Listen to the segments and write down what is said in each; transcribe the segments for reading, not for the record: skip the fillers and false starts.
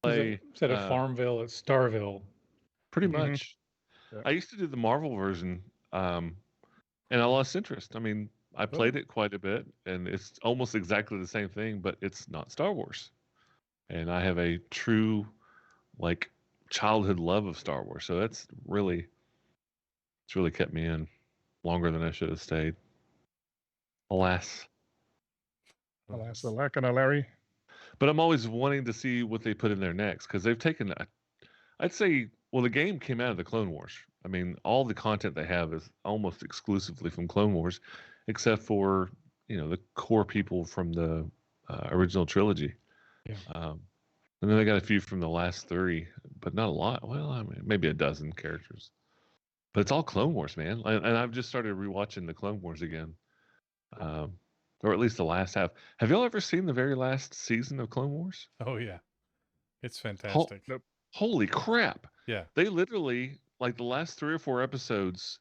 play Instead of Farmville, it's Starville. pretty Mm-hmm. much. Yeah. I used to do the Marvel version, and I lost interest. I mean, I played it quite a bit, and it's almost exactly the same thing, but it's not Star Wars. And I have a true, like, childhood love of Star Wars, so it's really kept me in longer than I should have stayed. Alas. Alas, alack and a Larry. But I'm always wanting to see what they put in there next because they've taken, I'd say, well, the game came out of the Clone Wars. I mean, all the content they have is almost exclusively from Clone Wars, except for, the core people from the original trilogy. Yeah. And then they got a few from the last three, but not a lot. Well, I mean, maybe a dozen characters. But it's all Clone Wars, man. And I've just started rewatching the Clone Wars again. Or at least the last half. Have y'all ever seen the very last season of Clone Wars? Oh yeah, it's fantastic. Nope. Holy crap! Yeah, They literally, like, the last 3 or 4 episodes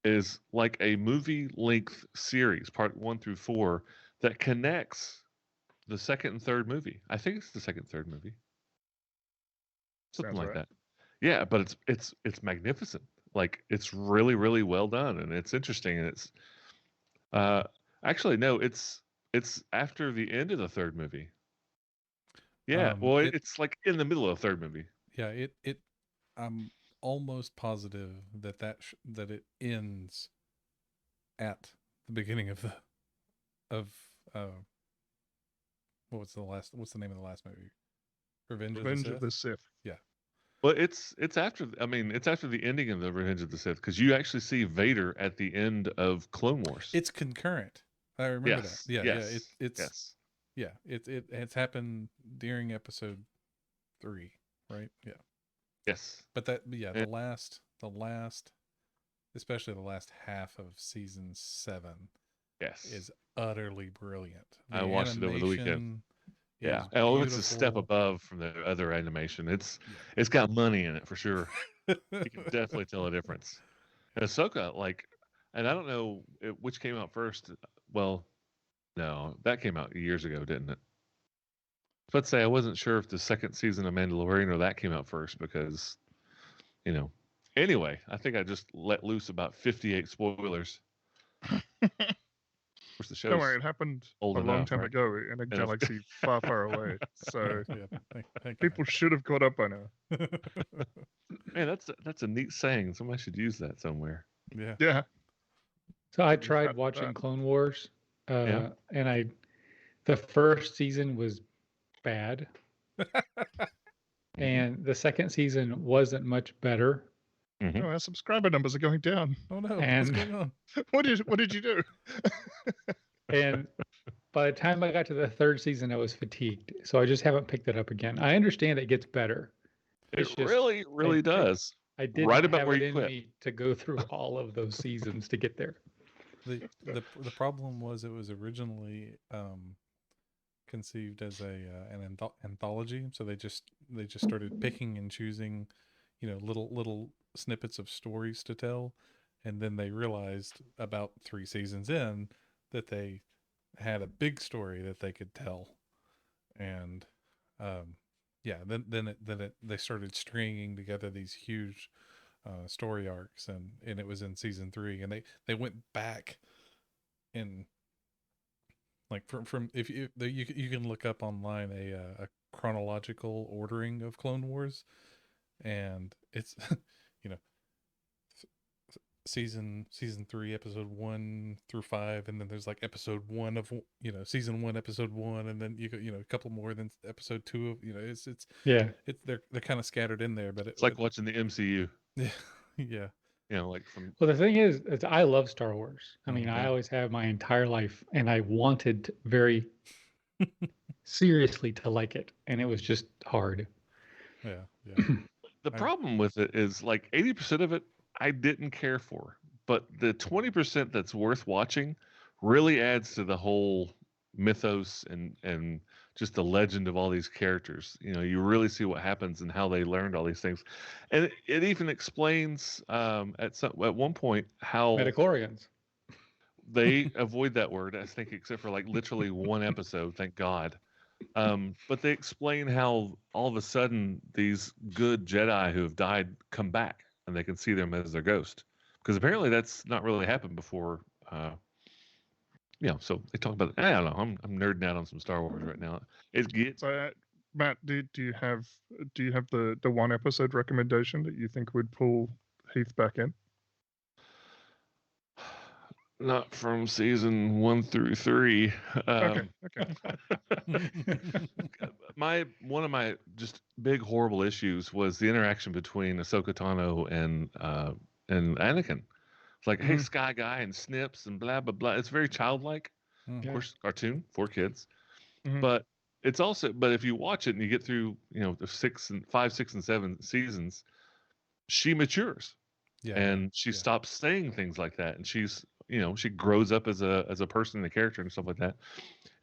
is like a movie length series, part 1 through 4, that connects the second and third movie. I think it's the second and third movie, something Sounds like right. that. Yeah, but it's magnificent. Like, it's really, really well done, and it's interesting, and it's actually, no, it's after the end of the third movie. Yeah, well, it's like in the middle of the third movie. Yeah, it I'm almost positive that that it ends at the beginning of what's the name of the last movie? Revenge of the Sith. Yeah. Well, it's after. I mean, it's after the ending of the Revenge of the Sith because you actually see Vader at the end of Clone Wars. It's concurrent. I remember that. Yeah, yes, it's yeah. It's happened during episode 3, right? Yeah. Yes. But the last, especially the last half of season 7, is utterly brilliant. I watched it over the weekend. Yeah. Oh, it's a step above from the other animation. It's got money in it for sure. You can definitely tell a difference. And Ahsoka, and I don't know which came out first. Well, no, that came out years ago, didn't it? Let's say I wasn't sure if the second season of Mandalorian or that came out first because, Anyway, I think I just let loose about 58 spoilers. The show's Don't worry, it happened a long time ago in a galaxy far, far away. So people should have caught up by now. Man, that's a neat saying. Somebody should use that somewhere. Yeah. Yeah. So I tried watching Clone Wars, and the first season was bad, and the second season wasn't much better. Mm-hmm. Oh, our subscriber numbers are going down. Oh no! And what's going on? What did you do? And by the time I got to the third season, I was fatigued, so I just haven't picked it up again. I understand it gets better. It really, really does. I didn't right about have where it you in quit. me to go through all of those seasons to get there. The problem was it was originally conceived as an anthology, so they just started picking and choosing, little snippets of stories to tell, and then they realized about 3 seasons in that they had a big story that they could tell, and they started stringing together these huge story arcs, and it was in season 3, and they went back and from if you can look up online a chronological ordering of Clone Wars, and it's season 3 episode 1 through 5, and then there's like episode 1 of season 1 episode 1, and then you go a couple more than episode 2 of they're kind of scattered in there, but it's like watching the MCU. Yeah. Well, the thing is I love Star Wars. I mean, I always have my entire life, and I wanted very seriously to like it, and it was just hard. Yeah. The problem with it is 80% of it I didn't care for, but the 20% that's worth watching really adds to the whole mythos and just the legend of all these characters. You really see what happens and how they learned all these things, and it even explains at one point how midichlorians. They avoid that word, I think, except for literally one episode. Thank God. But they explain how all of a sudden these good Jedi who have died come back, and they can see them as their ghost, because apparently that's not really happened before. So they talk about. I don't know. I'm nerding out on some Star Wars right now. It gets. So, Matt, do you have the one episode recommendation that you think would pull Heath back in? Not from season 1 through 3. Okay. One of my just big horrible issues was the interaction between Ahsoka Tano and Anakin. It's like, hey, Sky Guy, and Snips, and blah blah blah. It's very childlike, of course, cartoon for kids. But it's also, but if you watch it and you get through, the 5, 6, and 7 seasons, she matures, and she stops saying things like that, and she's, she grows up as a person and a character and stuff like that,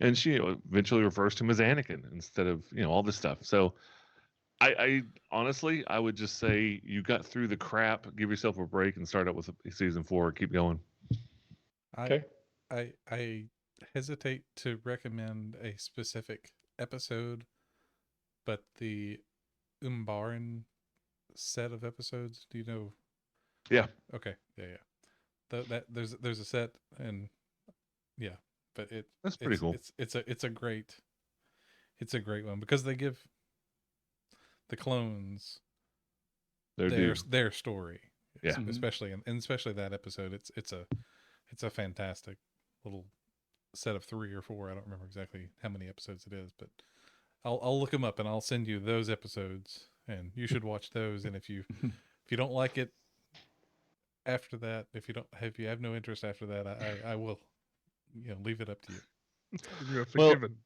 and she eventually refers to him as Anakin instead of all this stuff. So I honestly, I would just say you got through the crap, give yourself a break, and start up with season 4. Keep going. Okay. I hesitate to recommend a specific episode, but the Umbaran set of episodes. Do you know? Yeah. Okay. Yeah. That there's a set, and but that's pretty cool. It's a great one, because they give the clones their story. Yeah. Especially that episode. It's a fantastic little set of 3 or 4. I don't remember exactly how many episodes it is, but I'll look them up and I'll send you those episodes, and you should watch those. And if you don't like it after that, if you have no interest after that, I will leave it up to you. You're forgiven.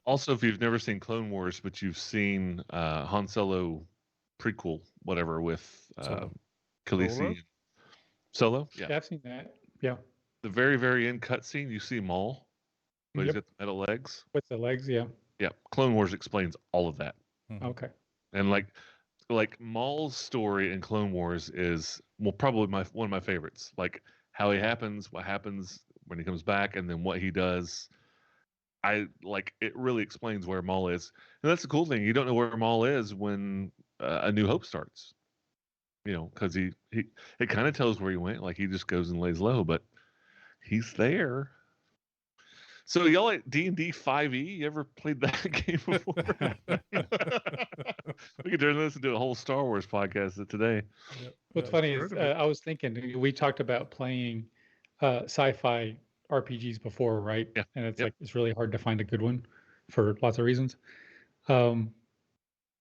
Also, if you've never seen Clone Wars, but you've seen Han Solo prequel, whatever, with Khaleesi. Solo? Yeah, I've seen that. Yeah. The very, very end cutscene, you see Maul, but he's got the metal legs. With the legs, yeah. Yeah. Clone Wars explains all of that. Okay. And like Maul's story in Clone Wars is probably one of my favorites. Like how he happens, what happens when he comes back, and then what he does. It really explains where Maul is. And that's the cool thing. You don't know where Maul is when A New Hope starts. Because it kind of tells where he went. Like he just goes and lays low, but he's there. So y'all like D&D 5e? You ever played that game before? We could turn this into a whole Star Wars podcast today. What's funny is I was thinking, we talked about playing sci-fi RPGs before, right? Yeah. And it's it's really hard to find a good one for lots of reasons. I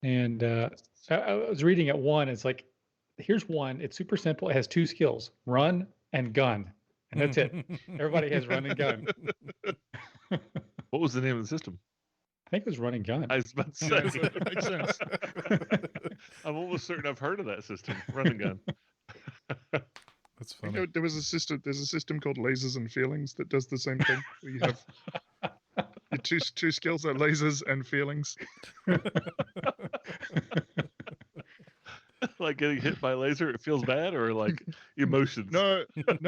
was reading at one. It's like, here's one. It's super simple. It has 2 skills: run and gun, and that's it. Everybody has run and gun. What was the name of the system? I think it was run and gun. I was about to say. That makes sense. I'm almost certain I've heard of that system, run and gun. That's funny. There's a system called Lasers and Feelings that does the same thing. Where you have your two skills are lasers and feelings. Like getting hit by a laser, it feels bad, or like emotions? No,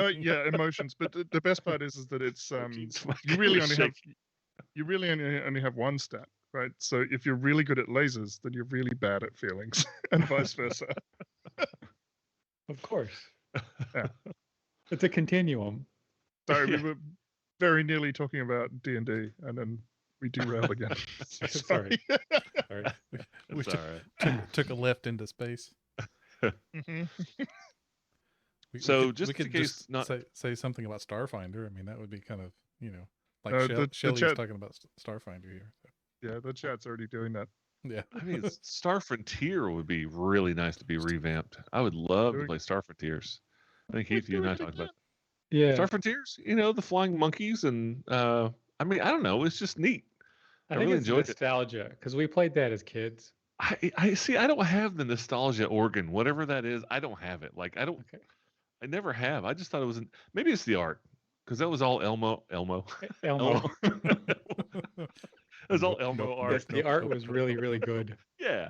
yeah, emotions. But the best part is that it's you really only have one stat, right? So if you're really good at lasers, then you're really bad at feelings, and vice versa. Of course. Yeah. It's a continuum. Sorry, we were very nearly talking about D&D, and then we derailed again. Sorry. We took a left into space. We could just say something about Starfinder. I mean, that would be kind of, Shelley's talking about Starfinder here. So. Yeah, the chat's already doing that. Yeah. I mean, Star Frontier would be really nice to be revamped. I would love to play Star Frontiers. I think Heath, you and I talked about Star Frontiers, the flying monkeys, and I don't know, it's just neat. I really enjoyed nostalgia because we played that as kids. I see. I don't have the nostalgia organ, whatever that is. I don't have it. Like I don't. Okay. I never have. I just thought it was. Maybe it's the art because that was all Elmo. It was all Elmo art. Yes, the art was really, really good. Yeah,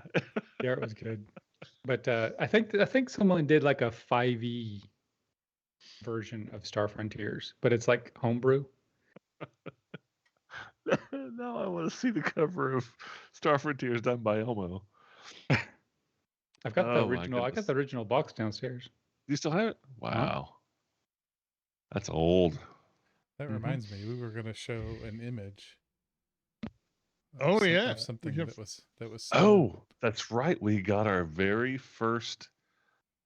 the art was good. But I think someone did like a 5e version of Star Frontiers, but it's like homebrew. Now I want to see the cover of Star Frontiers done by Elmo. I've got the original. I got the original box downstairs. You still have it? Wow. That's old. That reminds me, we were going to show an image. Of something that was. Oh, that's right. We got our very first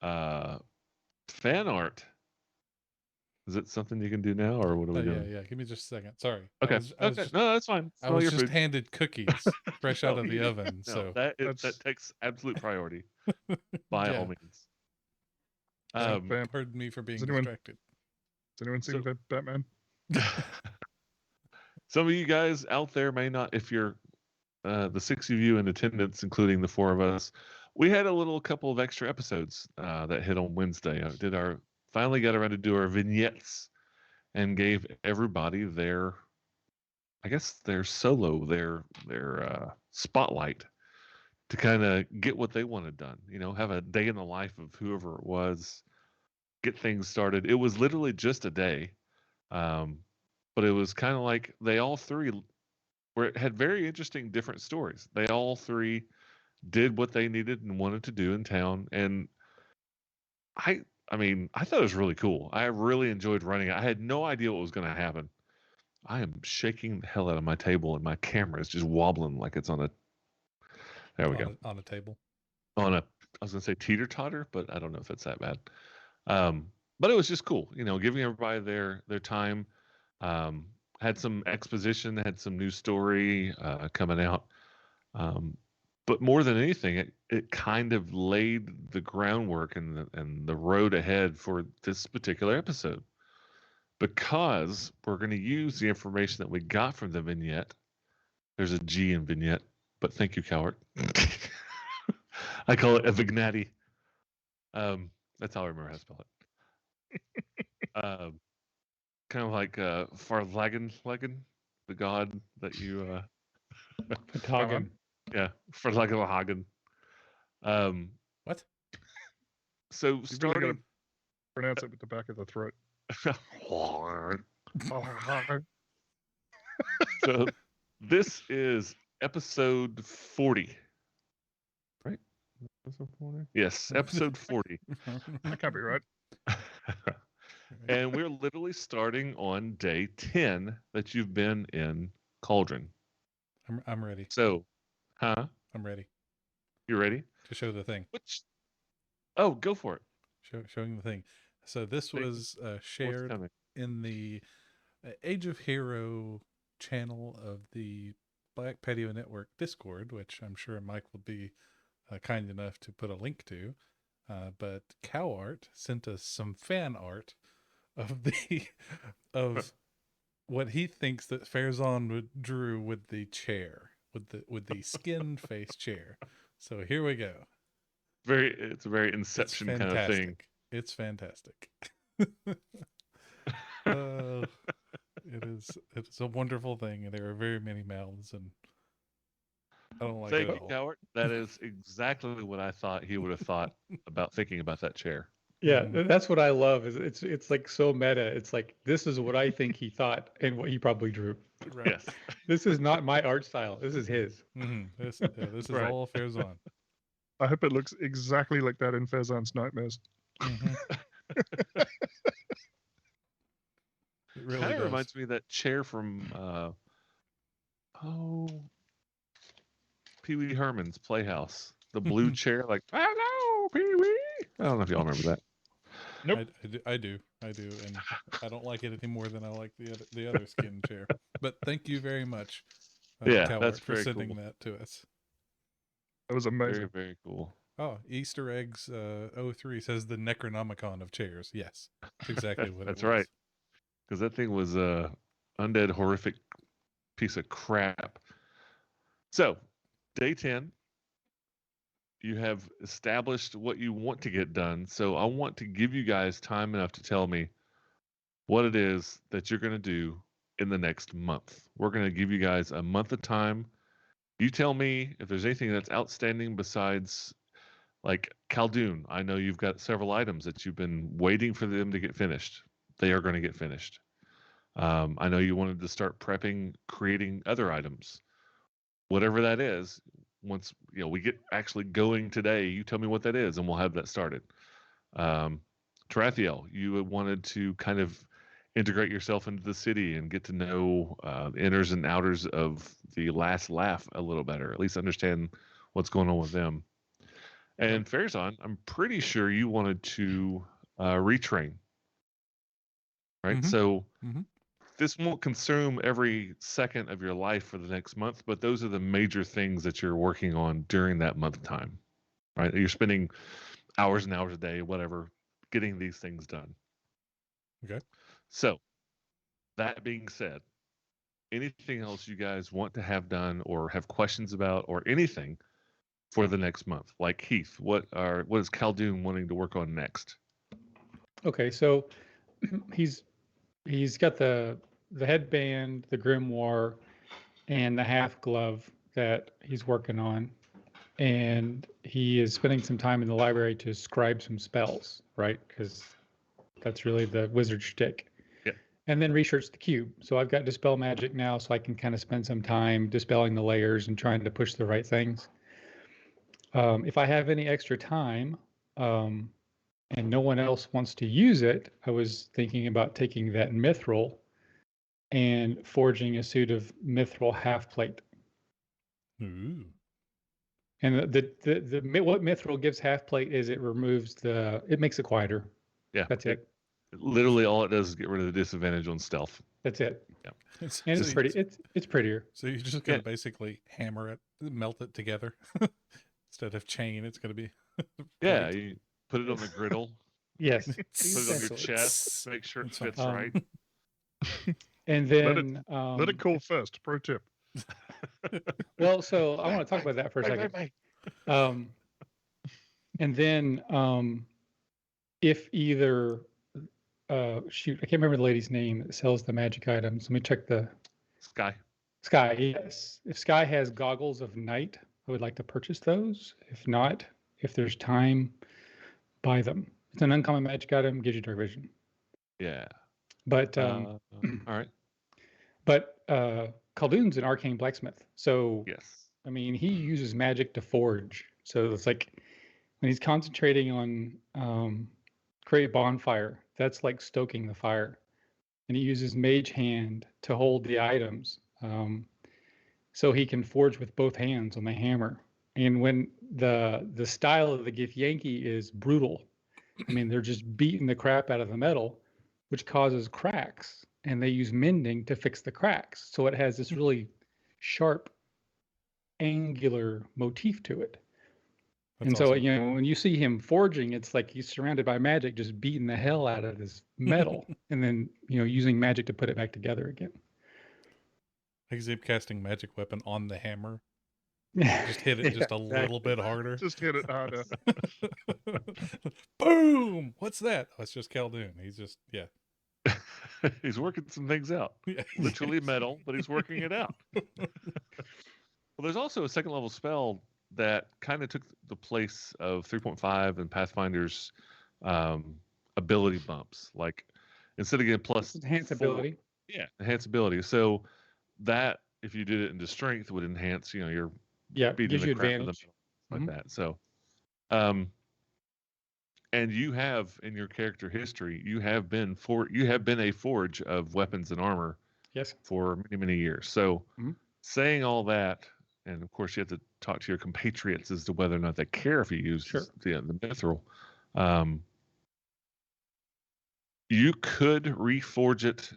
fan art. Is it something you can do now, or what are we doing? Yeah. Give me just a second. Sorry. Okay. No, that's fine. I was just handed cookies fresh out of the oven, no, so that takes absolute priority by all means. Pardon me for being distracted. Has anyone seen Batman? Some of you guys out there may not, if you're the 6 of you in attendance, including the 4 of us, we had a couple of extra episodes that hit on Wednesday. Finally got around to do our vignettes and gave everybody their solo, their spotlight to kind of get what they wanted done. Have a day in the life of whoever it was, get things started. It was literally just a day. But it was kind of like they all three had very interesting different stories. They all three did what they needed and wanted to do in town. And I thought it was really cool. I really enjoyed running it. I had no idea what was going to happen. I am shaking the hell out of my table and my camera is just wobbling like it's on a... There we go. On a table. I was going to say teeter-totter, but I don't know if it's that bad. But it was just cool, giving everybody their time. Had some exposition, had some new story coming out. But more than anything, it kind of laid the groundwork and the road ahead for this particular episode. Because we're going to use the information that we got from the vignette. There's a G in vignette, but thank you, Cowart. I call it a vignette. That's how I remember how to spell it. Kind of like Farlagen, the god that you... Patagon. Yeah, Farlagen. What? So starting... Really pronounce it with the back of the throat. So this is episode 40. Right? Episode 40? Yes, episode 40. That can't be right. And we're literally starting on day 10 that you've been in Cauldron. I'm ready. So, I'm ready. You ready? To show the thing. Oh, go for it. Showing the thing. So this was shared in the Age of Hero channel of the Black Patio Network Discord, which I'm sure Mike will be kind enough to put a link to. But Cowart sent us some fan art of what he thinks that Farazan drew with the chair, with the skin face chair. So here we go. It's a very Inception kind of thing. It's fantastic. It's a wonderful thing, and there are very many mouths, and I don't like it at all. Thank you, Cowart. That is exactly what I thought he would have thought about thinking about that chair. Yeah, that's what I love. Is it's like so meta. It's like, this is what I think he thought and what he probably drew. Right. Yes. This is not my art style. This is his. Mm-hmm. This is right. All Farazan. I hope it looks exactly like that in Farazan's nightmares. Mm-hmm. It really kind of reminds me of that chair from Pee Wee Herman's Playhouse. The blue chair, like, hello, Pee Wee. I don't know if y'all remember that. Nope. I do, and I don't like it any more than I like the other skin chair. But thank you very much, Cowart, that's for sending that to us. That was amazing. Very, very cool. Oh, Easter eggs 03 says the Necronomicon of chairs. Yes, that's exactly what that's it was. right. Because that thing was a undead, horrific piece of crap. So, day 10. You have established what you want to get done. So I want to give you guys time enough to tell me what it is that you're going to do in the next month. We're going to give you guys a month of time. You tell me if there's anything that's outstanding besides, like, Khaldun. I know you've got several items that you've been waiting for them to get finished. They are going to get finished. I know you wanted to start prepping, creating other items, whatever that is. Once we get actually going today, you tell me what that is, and we'll have that started. Tarathiel, you wanted to kind of integrate yourself into the city and get to know the inners and outers of the Last Laugh a little better, at least understand what's going on with them. And Farazan, I'm pretty sure you wanted to retrain, right? Mm-hmm. So Mm-hmm. this won't consume every second of your life for the next month, but those are the major things that you're working on during that month time, right? You're spending hours and hours a day, whatever, getting these things done. Okay. So that being said, anything else you guys want to have done or have questions about or anything for the next month? Like Heath, what is Khaldun wanting to work on next? Okay, so he's got the headband, the grimoire, and the half glove that he's working on, and he is spending some time in the library to scribe some spells, right? Because that's really the wizard shtick. Yeah. And then research the cube. So I've got Dispel Magic now, so I can kind of spend some time dispelling the layers and trying to push the right things. If I have any extra time, and no one else wants to use it, I was thinking about taking that Mithril and forging a suit of Mithril half plate. Ooh. And the what Mithril gives half plate is it makes it quieter. Yeah, that's it. Literally, all it does is get rid of the disadvantage on stealth. That's it. Yeah, and it's pretty. It's prettier. So you're just gonna basically hammer it, melt it together instead of chain. It's gonna be yeah. You put it on the griddle. Yes. Put it on your chest. Make sure it fits right. And then let it cool first. Pro tip. Well, so I want to talk about that for a second. And then if either shoot, I can't remember the lady's name that sells the magic items. Let me check the Sky, yes. If Sky has goggles of night, I would like to purchase those. If not, if there's time, buy them. It's an uncommon magic item, gives you dark vision. Yeah. But all right. But Khaldun's an arcane blacksmith. So yes. I mean, he uses magic to forge. So it's like when he's concentrating on create bonfire, that's like stoking the fire. And he uses mage hand to hold the items. So he can forge with both hands on the hammer. And when the style of the Githyanki is brutal, I mean, they're just beating the crap out of the metal, which causes cracks. And they use mending to fix the cracks. So it has this really sharp, angular motif to it. That's and so, awesome. When you see him forging, it's like he's surrounded by magic, just beating the hell out of this metal and then, using magic to put it back together again. I can see him casting magic weapon on the hammer. Just hit it just a little bit harder. Just hit it harder. Boom! What's that? Oh, it's just Khaldun. He's just, he's working some things out. Yeah. Literally metal, but he's working it out. Well, there's also a second level spell that kind of took the place of 3.5 and Pathfinder's ability bumps. Like instead of getting plus enhance ability. Yeah, enhance ability. So that if you did it into strength would enhance, your gives you advantage like that. So and you have in your character history, you have been a forge of weapons and armor for many, many years. So saying all that, and of course you have to talk to your compatriots as to whether or not they care if you use the mithril. You could reforge it.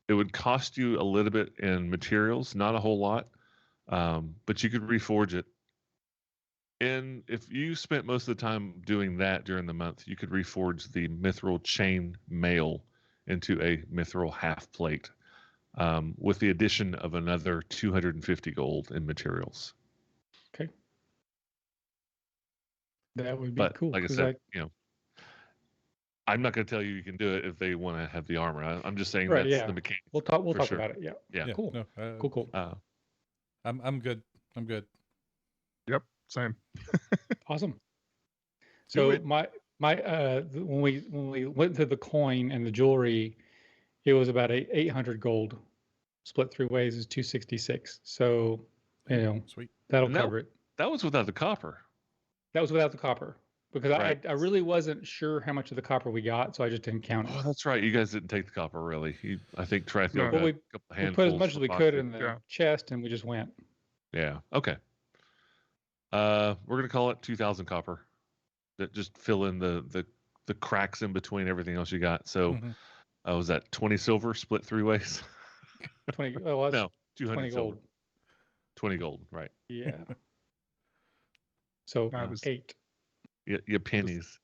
It would cost you a little bit in materials, not a whole lot, but you could reforge it. And if you spent most of the time doing that during the month, you could reforge the mithril chain mail into a mithril half plate with the addition of another 250 gold in materials. Okay. That would be cool. Like I said, I'm not going to tell you can do it if they want to have the armor. I'm just saying that's the mechanic. We'll talk about it. Yeah. Cool. No, cool. I'm good. I'm good. Yep. Same. Awesome. So my when we went to the coin and the jewelry, it was about 800 gold. Split 3 ways is 266. So, Sweet. that'll And cover it. That was without the copper. That was without the copper because Right. I really wasn't sure how much of the copper we got, so I just didn't count it. Oh, that's right. You guys didn't take the copper, really. I think Trithiel No. got Well, a couple we handfuls. put as much as for we could Boxy. in the Yeah. chest, and we just went. Yeah. Okay. We're gonna call it 2,000 copper. That just fill in the cracks in between everything else you got. So, was that 20 silver split 3 ways? 20. Oh, that's No, 200 20 silver. gold. 20 gold, right? Yeah. So That was- 8. Yeah, pennies.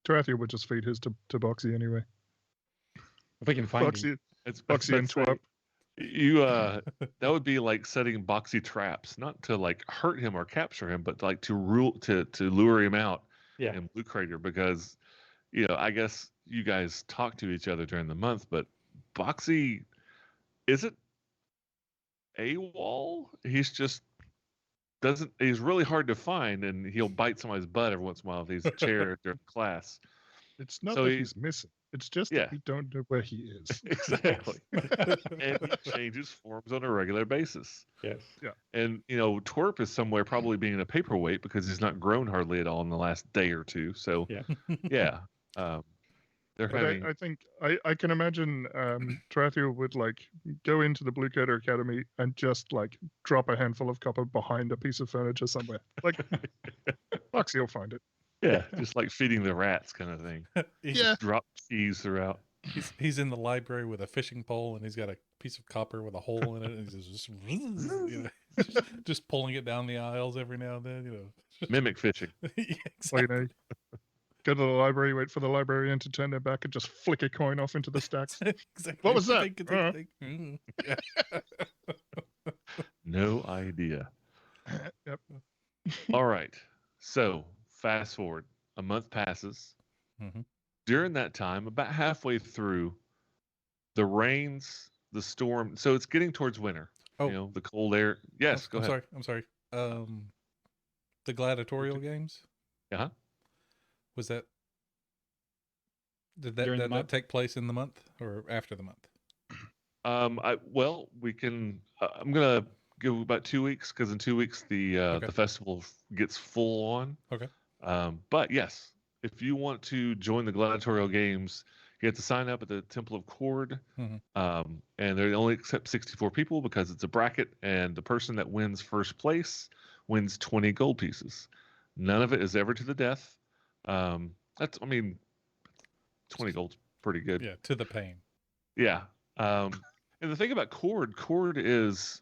Trithiel would just feed his to Boxy anyway. If we can find him. It's Boxy and Twop. You that would be like setting Boxy traps, not to like hurt him or capture him, but like to lure him out Yeah. in Blue Crater, because I guess you guys talk to each other during the month, but Boxy isn't AWOL. He's really hard to find, and he'll bite somebody's butt every once in a while if he's a chair during class. It's not So that he's- he's missing. It's just Yeah. that we don't know where he is. Exactly. And he changes forms on a regular basis. Yes. And Twerp is somewhere probably being a paperweight because he's not grown hardly at all in the last day or two. So Yeah. yeah, they're But having. I think I can imagine Trithiel would like go into the Blue Coater Academy and just like drop a handful of copper behind a piece of furniture somewhere. Like Boxy will find it. Yeah, just like feeding the rats kind of thing. He's, Yeah. Drop keys throughout. he's in the library with a fishing pole, and he's got a piece of copper with a hole in it, and he's just pulling it down the aisles every now and then. Mimic fishing. Yeah, Well, exactly. go to the library, wait for the librarian to turn their back, and just flick a coin off into the stacks. Exactly. What was that? Think. Yeah. No idea. Yep. All right. So fast forward. A month passes. Mhm. During that time, about halfway through, the rains, the storm. So it's getting towards winter. Oh. The cold air. Yes, go ahead. I'm sorry. The gladiatorial games. Uh-huh. Was that? Did that During the did that month? take place in the month or after the month? We can. I'm gonna give about 2 weeks because in 2 weeks the festival gets full on. Okay. But yes, if you want to join the gladiatorial games, you have to sign up at the Temple of Cord. Mhm. And they only accept 64 people because it's a bracket, and the person that wins first place wins 20 gold pieces. None of it is ever to the death. 20 gold's pretty good. Yeah, to the pain. Yeah. And the thing about Cord is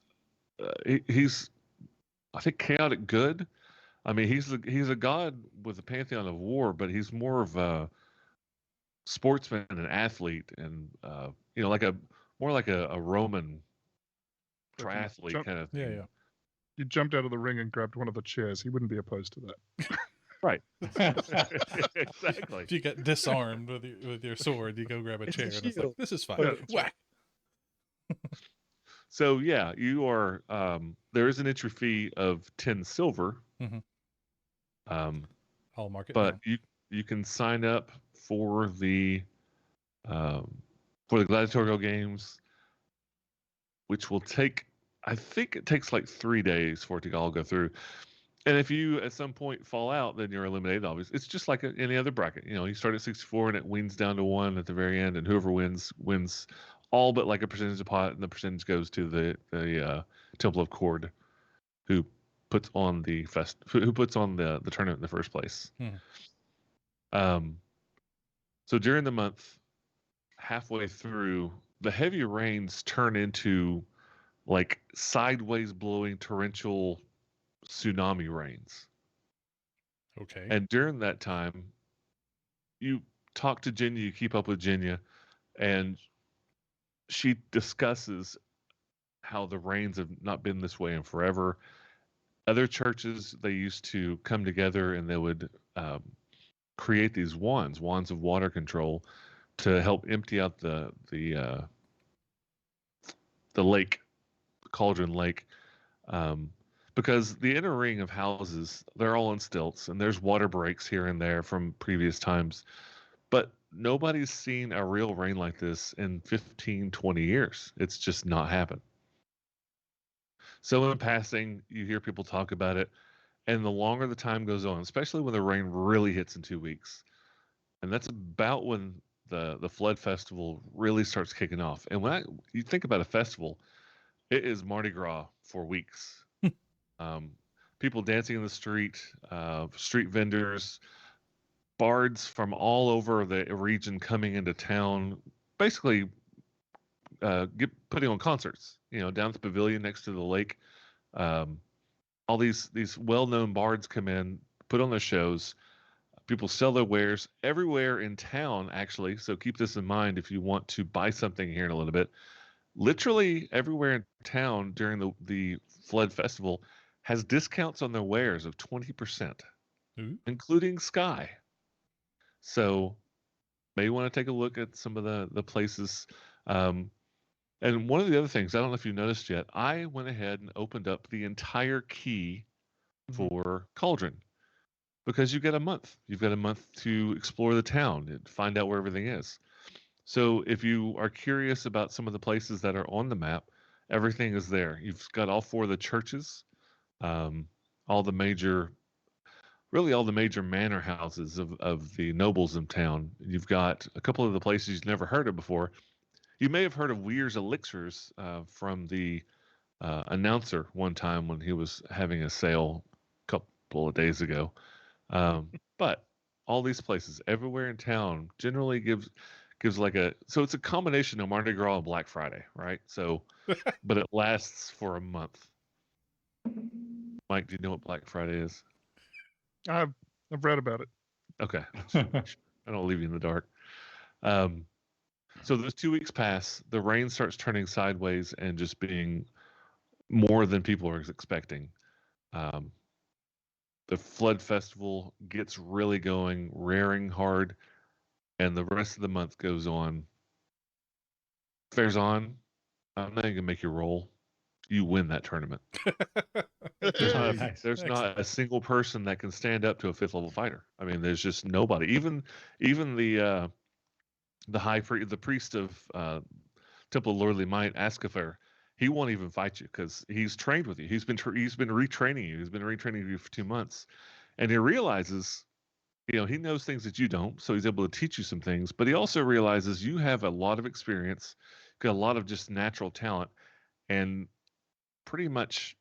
he's, I think, chaotic good. I mean, he's a god with a pantheon of war, but he's more of a sportsman and athlete, and like a Roman triathlete kind of thing. Yeah, yeah. You jumped out of the ring and grabbed one of the chairs. He wouldn't be opposed to that. Right. Exactly. If you get disarmed with your sword, you go grab a It's a chair, and it's like, shield. this is fine. Yeah. Whack. So yeah, you are. There is an entry fee of 10 silver. Mhm. I'll mark it But down. you can sign up for the gladiatorial games, which will take. I think it takes like 3 days for it to all go through. And if you at some point fall out, then you're eliminated. Obviously, it's just like any other bracket. You start at 64 and it weans down to 1 at the very end, and whoever wins all but like a percentage of pot, and the percentage goes to the Temple of Cord, who puts on the tournament in the first place. So during the month, halfway through, the heavy rains turn into like sideways blowing torrential tsunami rains. Okay. And during that time, you talk to Jenya, you keep up with Jenya, and she discusses how the rains have not been this way in forever. Other churches, they used to come together and they would create these wands of water control, to help empty out the lake, the Cauldron Lake, because the inner ring of houses, they're all on stilts, and there's water breaks here and there from previous times. But nobody's seen a real rain like this in 15, 20 years. It's just not happened. So in passing, you hear people talk about it, and the longer the time goes on, especially when the rain really hits in 2 weeks, and that's about when the flood festival really starts kicking off. And when you think about a festival, it is Mardi Gras for weeks. People dancing in the street, street vendors, bards from all over the region coming into town, basically putting on concerts. Down at the pavilion next to the lake. All these well-known bards come in, put on their shows. People sell their wares everywhere in town, actually. So keep this in mind if you want to buy something here in a little bit. Literally everywhere in town during the Flood Festival has discounts on their wares of 20%, including Sky. So maybe want to take a look at some of the places. And one of the other things, I don't know if you noticed yet, I went ahead and opened up the entire key for Cauldron. Because you get a month. You've got a month to explore the town and find out where everything is. So if you are curious about some of the places that are on the map, everything is there. You've got all 4 of the churches, all the major manor houses of the nobles in town. You've got a couple of the places you've never heard of before. You may have heard of Weir's Elixirs from the announcer one time when he was having a sale a couple of days ago. But all these places everywhere in town generally gives so it's a combination of Mardi Gras and Black Friday, right? So, but it lasts for a month. Mike, do you know what Black Friday is? I've read about it. Okay. I don't leave you in the dark. So those 2 weeks pass, the rain starts turning sideways and just being more than people are expecting. The Flood Festival gets really going, raring hard, and the rest of the month goes on. Fair's on. I'm not going to make you roll. You win that tournament. There's not a single person that can stand up to a 5th level fighter. I mean, there's just nobody. Even the priest of Temple of Lordly Might, Askafer, he won't even fight you because he's trained with you. He's been retraining you. He's been retraining you for 2 months, and he realizes, he knows things that you don't, so he's able to teach you some things. But he also realizes you have a lot of experience, got a lot of just natural talent, and pretty much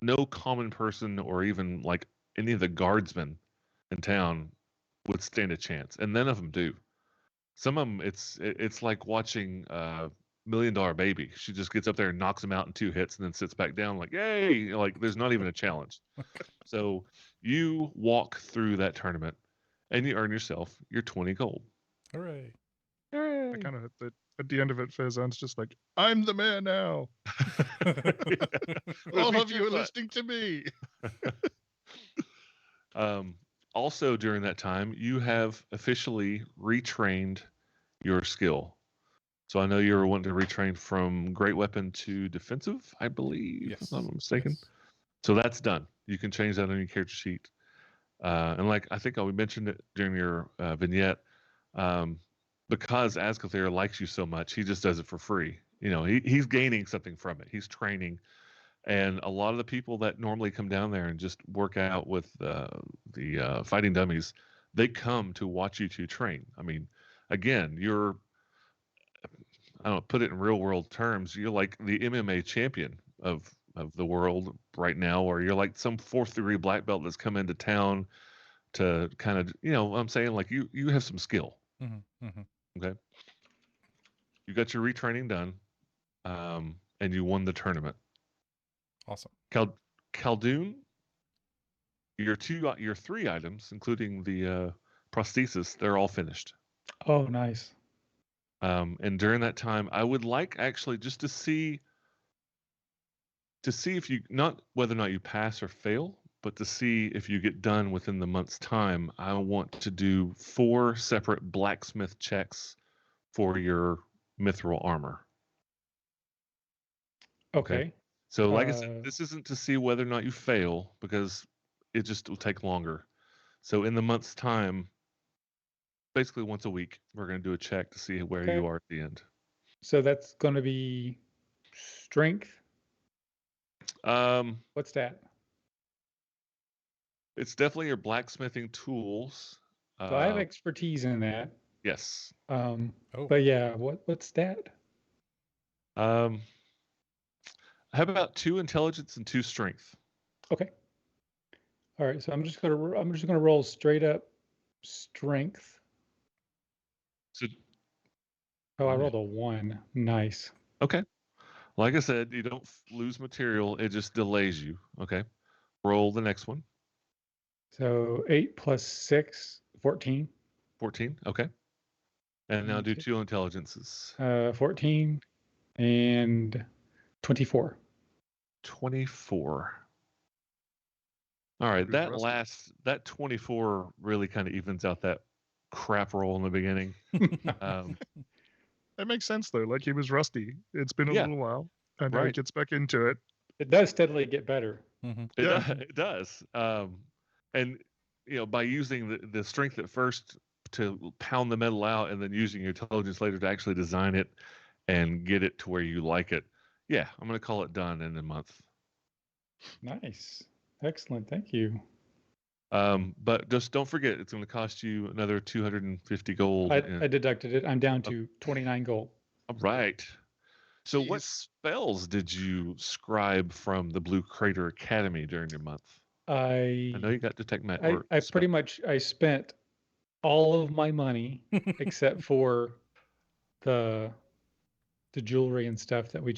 no common person or even like any of the guardsmen in town would stand a chance, and none of them do. Some of them, it's like watching $1 Million Baby. She just gets up there and knocks him out in 2 hits and then sits back down like, yay! Like there's not even a challenge. So you walk through that tournament and you earn yourself your 20 gold. Hooray! I kind of at the end of it, Faizan's just like, I'm the man now. All of you are listening to me. Also during that time, you have officially retrained your skill. So I know you were wanting to retrain from great weapon to defensive, I believe, if I'm not mistaken. Yes. So that's done. You can change that on your character sheet. And like I think we mentioned it during your vignette, because Azkathir likes you so much, he just does it for free. He's gaining something from it. He's training. And a lot of the people that normally come down there and just work out with the fighting dummies, they come to watch you two train. I mean, again, I don't put it in real world terms. You're like the MMA champion of the world right now, or you're like some 4th degree black belt that's come into town to kind of, I'm saying like you have some skill. Mm-hmm, mm-hmm. Okay. You got your retraining done, and you won the tournament. Awesome. Khaldun, your 3 items, including the prosthesis, they're all finished. Oh, nice. And during that time, I would like actually just to see if you, not whether or not you pass or fail, but to see if you get done within the month's time. I want to do 4 separate blacksmith checks for your mithril armor. Okay. So like I said, this isn't to see whether or not you fail, because it just will take longer. So in the month's time, basically once a week. We're going to do a check to see where you are at the end. So that's going to be strength. What's that? It's definitely your blacksmithing tools. So I have expertise in that. Yes. But yeah, what's that? How about 2 intelligence and 2 strength? Okay. All right. So I'm just gonna roll straight up strength. So, I rolled a 1. Nice. Okay. Like I said, you don't lose material. It just delays you. Okay. Roll the next one. So 8 plus 6, 14. 14. Okay. And now do 2 intelligences. 14 and 24. 24. All right. That 24 really kind of evens out that crap roll in the beginning. That makes sense though. Like he was rusty. It's been a little while, and now he gets back into it. It does steadily get better. Mm-hmm. It does. And by using the strength at first to pound the metal out, and then using your intelligence later to actually design it and get it to where you like it. Yeah, I'm going to call it done in a month. Nice. Excellent. Thank you. But just don't forget, it's going to cost you another 250 gold. I deducted it. I'm down to 29 gold. All right. So what spells did you scribe from the Blue Crater Academy during your month? I know you got Detect Magic. I spent all of my money except for the jewelry and stuff that we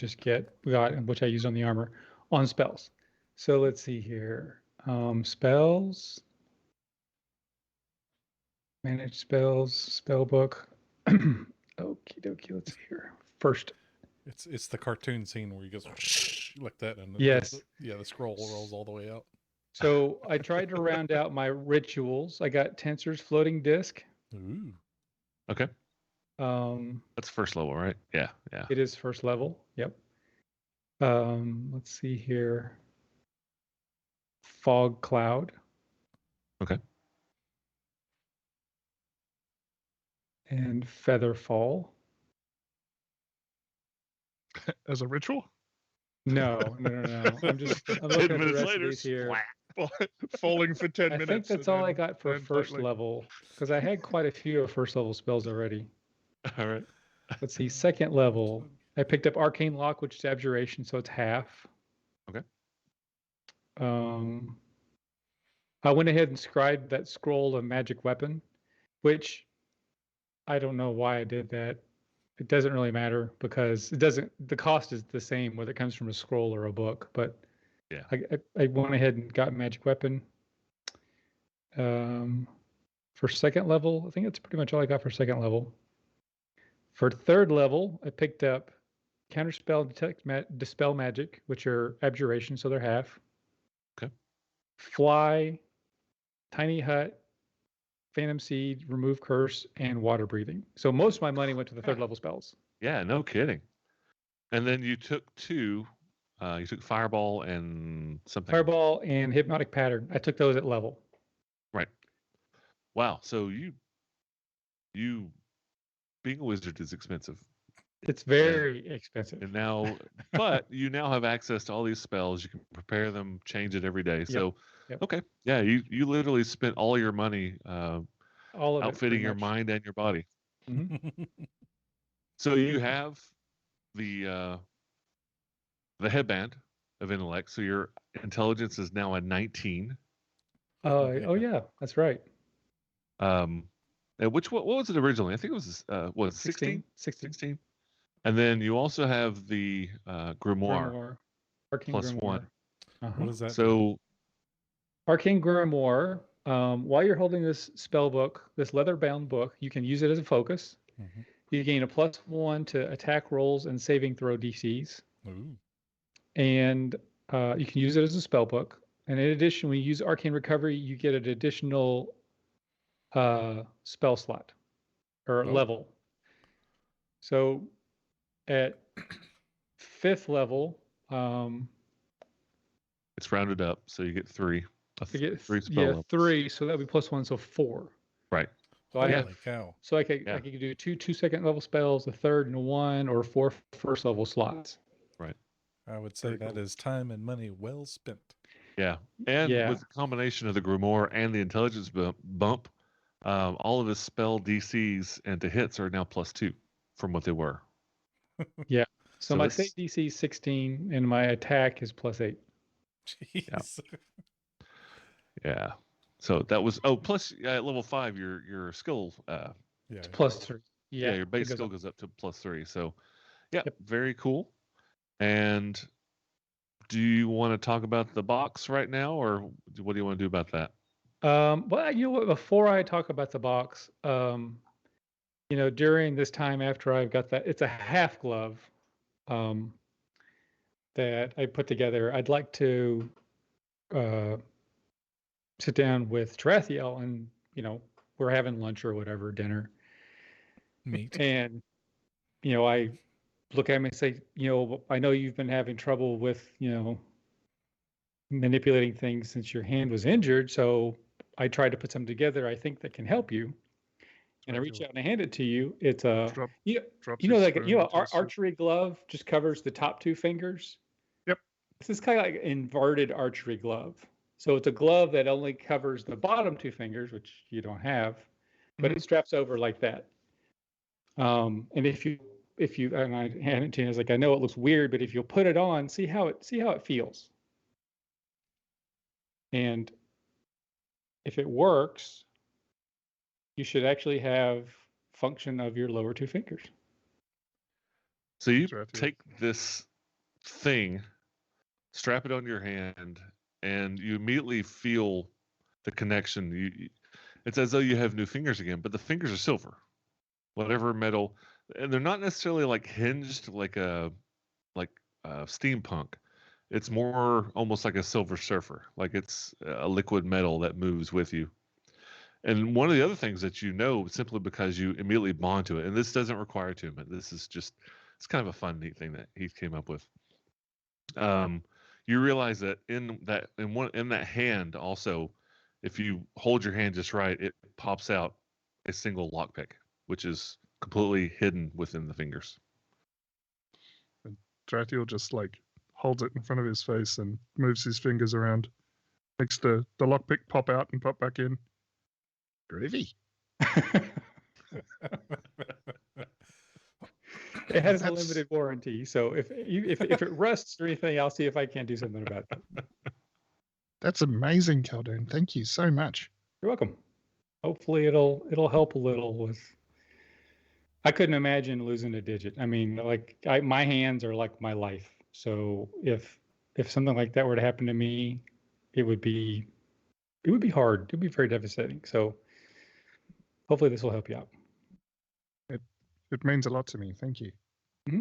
got, which I used on the armor, on spells. So let's see here. Spells, manage spells, spell book. Okie dokie. Let's see here. First, it's the cartoon scene where he goes like that, and yes, the scroll rolls all the way out. So I tried to round out my rituals. I got Tensor's floating disc. Ooh. Okay. That's first level, right? Yeah. It is first level. Yep. Let's see here. Fog cloud. Okay. And feather fall. As a ritual? No. I'm looking at the rest of these here. Falling for 10 minutes. I think that's all I got for first level, because I had quite a few of first level spells already. All right. Let's see. Second level, I picked up Arcane Lock, which is abjuration, so it's half. Okay. I went ahead and scribed that scroll of magic weapon, which I don't know why I did that. It doesn't really matter because the cost is the same whether it comes from a scroll or a book, but yeah, I went ahead and got magic weapon. For second level, I think that's pretty much all I got for second level. For third level, I picked up Counterspell, Dispel Magic, which are abjuration, so they're half. Okay. Fly, Tiny Hut, Phantom Seed, Remove Curse, and Water Breathing. So most of my money went to the third level spells. Yeah, no kidding. And then you took 2. You took Fireball and something. Fireball and Hypnotic Pattern. I took those at level. Right. Wow. So you being a wizard is expensive. It's very expensive. And now, but you now have access to all these spells. You can prepare them, change it every day. So, okay. Yeah, you literally spent all your money all of outfitting your mind and your body. Mm-hmm. So you have the headband of intellect. So your intelligence is now a 19. Oh yeah, that's right. What was it originally? I think it was 16? 16. And then you also have the Grimoire. Arcane plus Grimoire. 1. What is that? So Arcane Grimoire, while you're holding this spell book, this leather-bound book, you can use it as a focus. Mm-hmm. You gain a +1 to attack rolls and saving throw DCs. Ooh. And you can use it as a spell book. And in addition, when you use Arcane Recovery, you get an additional spell slot or level. So at 5th level, it's rounded up, so you get 3. You get 3 spell levels. 3, so that would be +1, so 4. Right. So I Holy cow. So I could do 2 second level spells, a third and a 1, or 4 first level slots. Right. I would say that is time and money well spent. Yeah. And with the combination of the Grimoire and the intelligence bump, all of his spell DCs and to hits are now +2 from what they were. Yeah. So my save DC is 16 and my attack is +8. Jeez. Yeah. So that was plus at level 5 your skill it's +3. Yeah, your base skill goes up to +3. So yep, very cool. And do you want to talk about the box right now, or what do you want to do about that? Well, you know what, before I talk about the box, you know, during this time after I've got that, it's a half glove that I put together. I'd like to sit down with Tarathiel and, you know, we're having lunch or whatever, dinner. Meat. And, you know, I look at him and say, you know, I know you've been having trouble with, you know, manipulating things since your hand was injured. So I tried to put something together I think that can help you. And I reach out and I hand it to you. It's a, you know, like, you know, archery glove just covers the top 2 fingers. Yep. This is kind of like an inverted archery glove. So it's a glove that only covers the bottom 2 fingers, which you don't have, but it straps over like that. And if you, and I hand it to you, I was like, I know it looks weird, but if you'll put it on, see how it feels. And if it works, you should actually have function of your lower 2 fingers. So you take this thing, strap it on your hand, and you immediately feel the connection. It's as though you have new fingers again, but the fingers are silver, whatever metal, and they're not necessarily like hinged like steampunk. It's more almost like a Silver Surfer, like it's a liquid metal that moves with you. And one of the other things that you know, simply because you immediately bond to it, and this doesn't require attunement. This is just, it's kind of a fun, neat thing that he came up with. You realize that in that hand also, if you hold your hand just right, it pops out a single lockpick, which is completely hidden within the fingers. And Tarathiel just like holds it in front of his face and moves his fingers around, makes the lockpick pop out and pop back in. Groovy. It has a limited warranty, so if it rusts or anything, I'll see if I can do something about it. That's amazing, Khaldun. Thank you so much. You're welcome. Hopefully it'll help a little with. I couldn't imagine losing a digit. I mean, like my hands are like my life. So if something like that were to happen to me, it would be hard. It would be very devastating. So hopefully this will help you out. It means a lot to me. Thank you. Mm-hmm.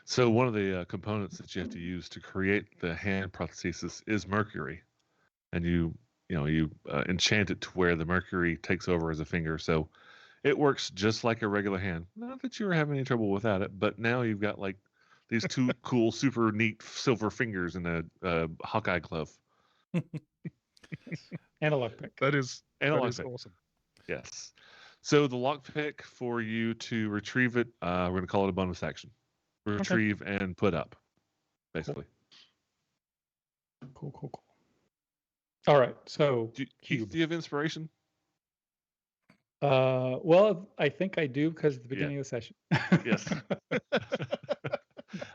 So one of the components that you have to use to create the hand prosthesis is mercury, and you enchant it to where the mercury takes over as a finger. So it works just like a regular hand. Not that you were having any trouble without it, but now you've got like these 2 cool, super neat silver fingers in a Hawkeye glove. And a lockpick. That is awesome. Yes. So the lockpick, for you to retrieve it, we're going to call it a bonus action. Retrieve and put up, basically. Cool. All right. So do you have inspiration? Well, I think I do because of the beginning of the session. Yes. I'm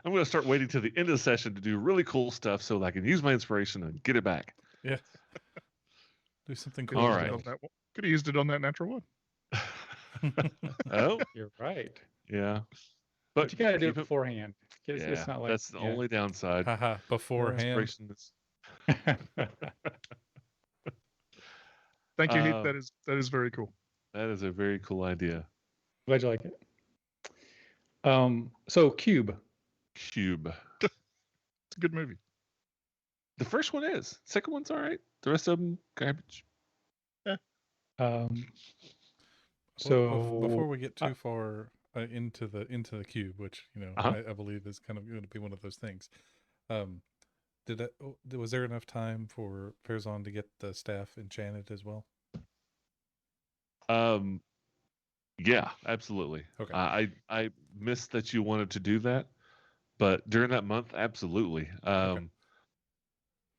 going to start waiting till the end of the session to do really cool stuff so that I can use my inspiration and get it back. Yeah. Do something cool. All right. Could have used it on that natural one. Oh, you're right. Yeah, but you gotta do it beforehand. It's not like, that's the only downside. Beforehand. Thank you, Heath. That is very cool. That is a very cool idea. Glad you like it. So Cube. It's a good movie. The first one is. Second one's all right. The rest of them garbage. Yeah. So before we get too far into the cube, which I believe is kind of going to be one of those things, was there enough time for Farazan to get the staff enchanted as well? Yeah, absolutely. Okay. I missed that you wanted to do that, but during that month, absolutely.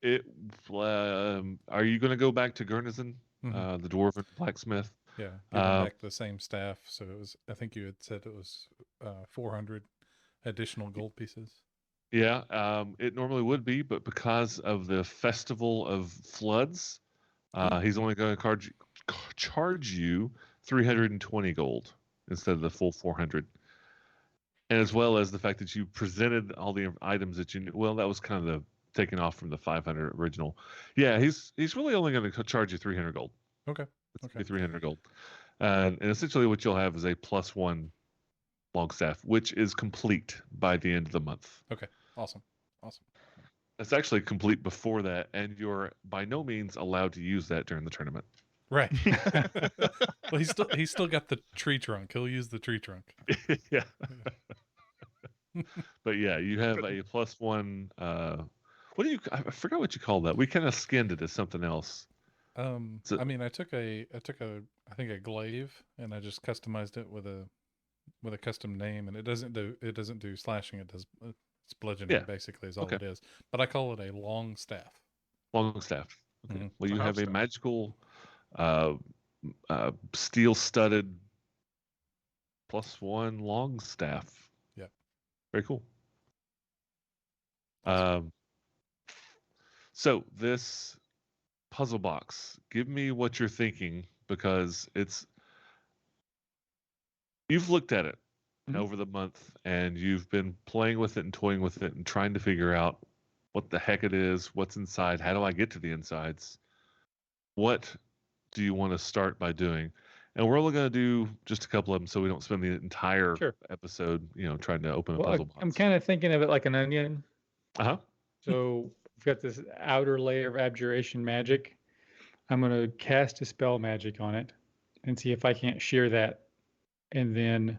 It. Are you going to go back to Guernsey, the dwarven blacksmith? Yeah, give them back the same staff. So it was. I think you had said it was 400 additional gold pieces. Yeah, it normally would be, but because of the Festival of Floods, he's only going to charge you 320 gold instead of the full 400. And as well as the fact that you presented all the items that you knew. Well, that was kind of taken off from the 500 original. Yeah, he's really only going to charge you 300 gold. Okay. It's 300 gold. And essentially what you'll have is a +1 longstaff, which is complete by the end of the month. Okay. Awesome. It's actually complete before that, and you're by no means allowed to use that during the tournament. Right. Well, he's still got the tree trunk. He'll use the tree trunk. Yeah. But yeah, you have a +1. What do you? I forgot what you call that. We kind of skinned it as something else. I mean, I took a glaive, and I just customized it with a custom name, and it doesn't do slashing. It does it's bludgeoning basically is all it is. But I call it a long staff. Long staff. Okay. Mm-hmm. Well, you have a magical, steel-studded +1 long staff. Yeah. Very cool. Awesome. So this puzzle box, give me what you're thinking, because you've looked at it over the month, and you've been playing with it and toying with it and trying to figure out what the heck it is, what's inside, how do I get to the insides, what do you want to start by doing? And we're only going to do just a couple of them so we don't spend the entire episode, trying to open a puzzle box. I'm kind of thinking of it like an onion. So we've got this outer layer of abjuration magic. I'm going to cast Dispel Magic on it and see if I can't shear that, and then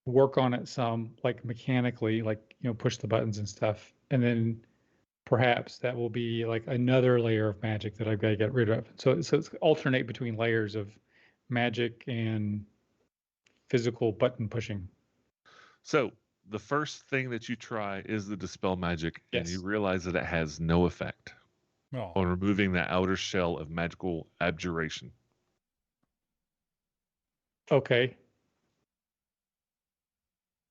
work on it some, like mechanically, like, push the buttons and stuff. And then perhaps that will be like another layer of magic that I've got to get rid of. So it's alternate between layers of magic and physical button pushing. So the first thing that you try is the Dispel Magic, and you realize that it has no effect on removing the outer shell of magical abjuration. Okay.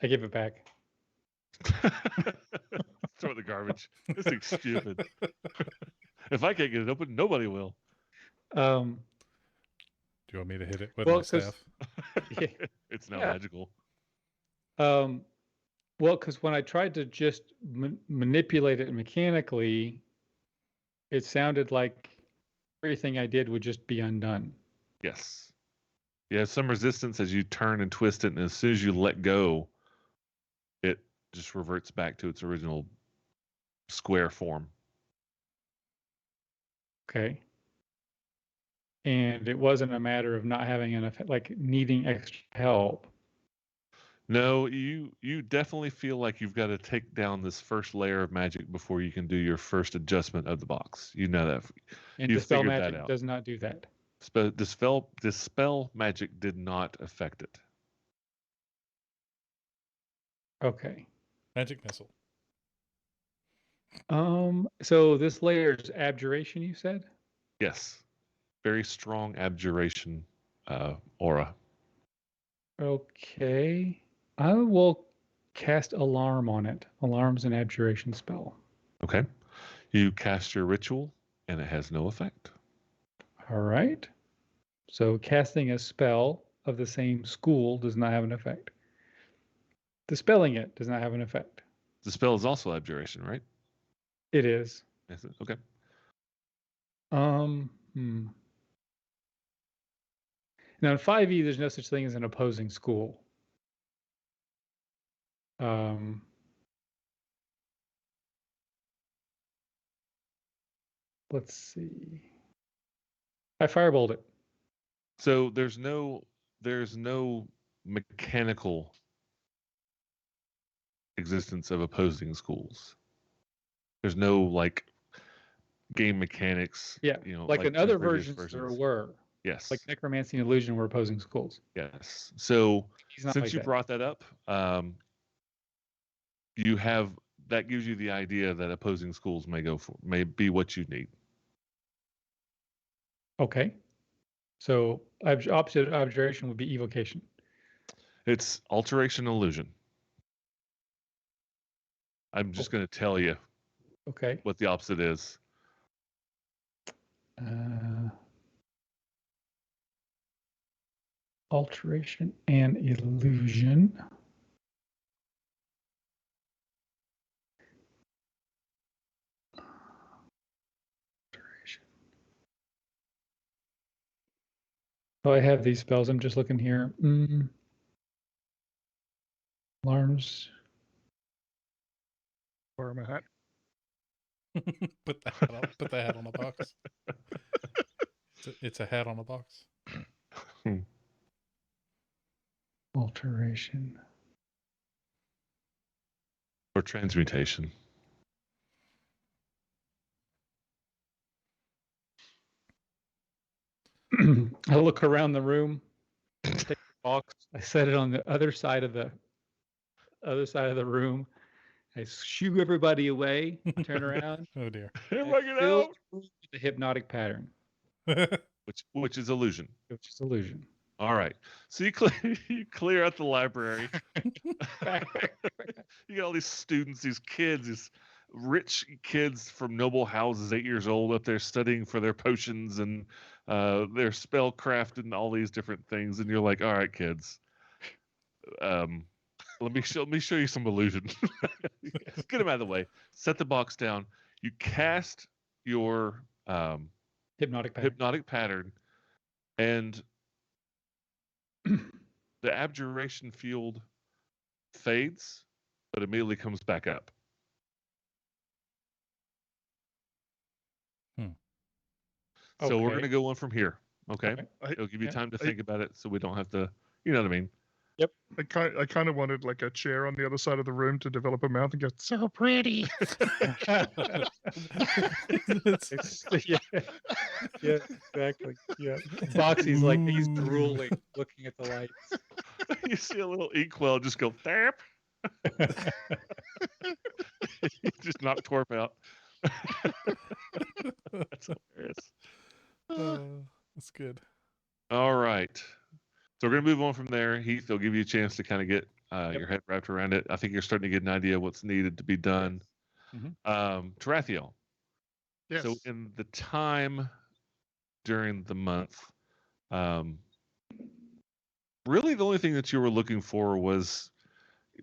I give it back. Throw it in the garbage. This thing's stupid. If I can't get it open, nobody will. Do you want me to hit it with my staff? It's not magical. Well, because when I tried to just manipulate it mechanically, it sounded like everything I did would just be undone. Yes. You have some resistance as you turn and twist it, and as soon as you let go, it just reverts back to its original square form. Okay. And it wasn't a matter of not having enough, like needing extra help. No, you definitely feel like you've got to take down this first layer of magic before you can do your first adjustment of the box. You know that. And Dispel Magic does not do that. Dispel Magic did not affect it. Okay. Magic missile. So this layer's abjuration, you said? Yes. Very strong abjuration aura. Okay. I will cast Alarm on it. Alarm's an abjuration spell. Okay. You cast your ritual, and it has no effect. All right. So casting a spell of the same school does not have an effect. Dispelling it does not have an effect. The spell is also abjuration, right? It is. Is it? Okay. Now in 5e, there's no such thing as an opposing school. Let's see. I firebolt it. So there's no mechanical existence of opposing schools. There's no like game mechanics. Yeah, like in other versions there were. Yes. Like necromancy and illusion were opposing schools. Yes. So He's not since like you that. brought that up, that gives you the idea that opposing schools may be what you need. Okay. So opposite of abjuration would be evocation. It's alteration illusion. I'm just going to tell you Okay. what the opposite is. Alteration and illusion. Alteration. Oh, I have these spells. I'm just looking here. Alarms. Wear my hat. Put the hat on the box. It's a hat on a box. Alteration. Or transmutation. I look around the room, take the box, I set it on the other side of the room. I shoo everybody away, turn around. Oh dear. Everybody get Fill out. the room with the hypnotic pattern, Which is illusion. which is illusion. All right. So you clear out the library. You got all these students, these kids, these rich kids from noble houses, 8 years old, up there studying for their potions and their spellcraft and all these different things. And you're like, all right, kids, let me show you some illusion. Get them out of the way. Set the box down. You cast your hypnotic pattern, and the abjuration field fades, but immediately comes back up. So we're going to go on from here. Okay. It'll give you time to think about it, so we don't have to. You know what I mean? Yep. I kind of wanted like a chair on the other side of the room to develop a mouth and go, so pretty. Yeah, exactly. Yeah. Boxy's like he's drooling, looking at the lights. You see a little inkwell just go tap. Just knock Torp out. That's hilarious. That's good. All right. So we're going to move on from there. Heath, they'll give you a chance to kind of get your head wrapped around it. I think you're starting to get an idea of what's needed to be done. Tarathiel. Yes. So in the time during the month, really the only thing that you were looking for was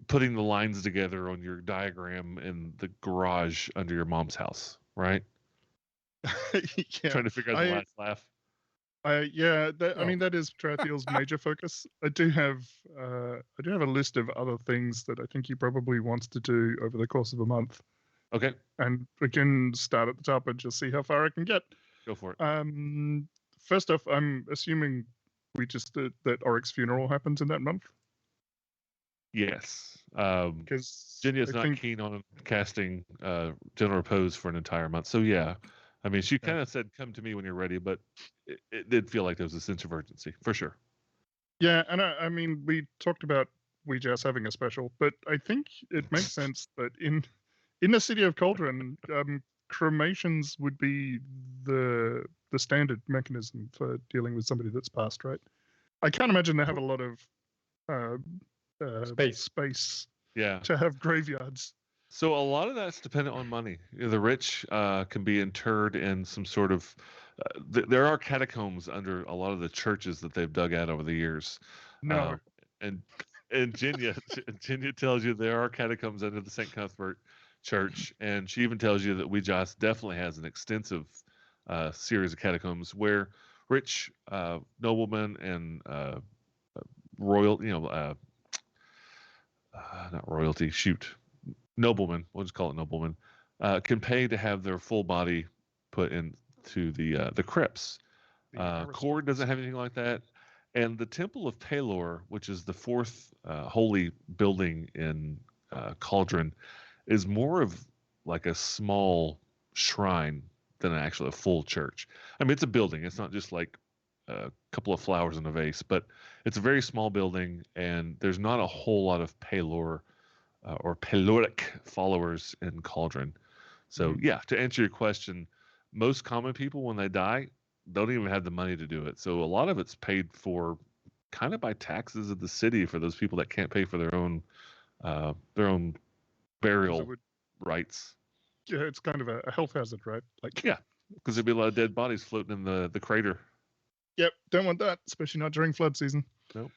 putting the lines together on your diagram in the garage under your mom's house, right? Yeah. Trying to figure out the last laugh. I mean, that is Tarathiel's major focus. I do have a list of other things that I think he probably wants to do over the course of a month. Okay. And we can start at the top and just see how far I can get. Go for it. First off, I'm assuming that Oric's funeral happens in that month. Yes. Because Jinya's not keen on casting General Repose for an entire month. So yeah. I mean, she kind of said, come to me when you're ready, but it did feel like there was a sense of urgency, for sure. Yeah, and I mean, we talked about Ouija having a special, but I think it makes sense that in the city of Cauldron, cremations would be the standard mechanism for dealing with somebody that's passed, right? I can't imagine they have a lot of space to have graveyards. So a lot of that's dependent on money. The rich can be interred in some sort of. There are catacombs under a lot of the churches that they've dug out over the years. No. And Jinya tells you there are catacombs under the St. Cuthbert Church, and she even tells you that Ouija definitely has an extensive series of catacombs where rich noblemen and not royalty. Noblemen, we'll just call it noblemen, can pay to have their full body put into the crypts. Cord doesn't have anything like that. And the Temple of Pelor, which is the fourth holy building in Cauldron, is more of like a small shrine than actually a full church. I mean, it's a building. It's not just like a couple of flowers in a vase. But it's a very small building, and there's not a whole lot of Pelor or Peloric followers in Cauldron. So yeah, to answer your question, most common people when they die don't even have the money to do it. So a lot of it's paid for kind of by taxes of the city for those people that can't pay for their own burial rights. Yeah, it's kind of a health hazard, right? Like yeah, because there'd be a lot of dead bodies floating in the crater. Yep, don't want that, especially not during flood season. Nope.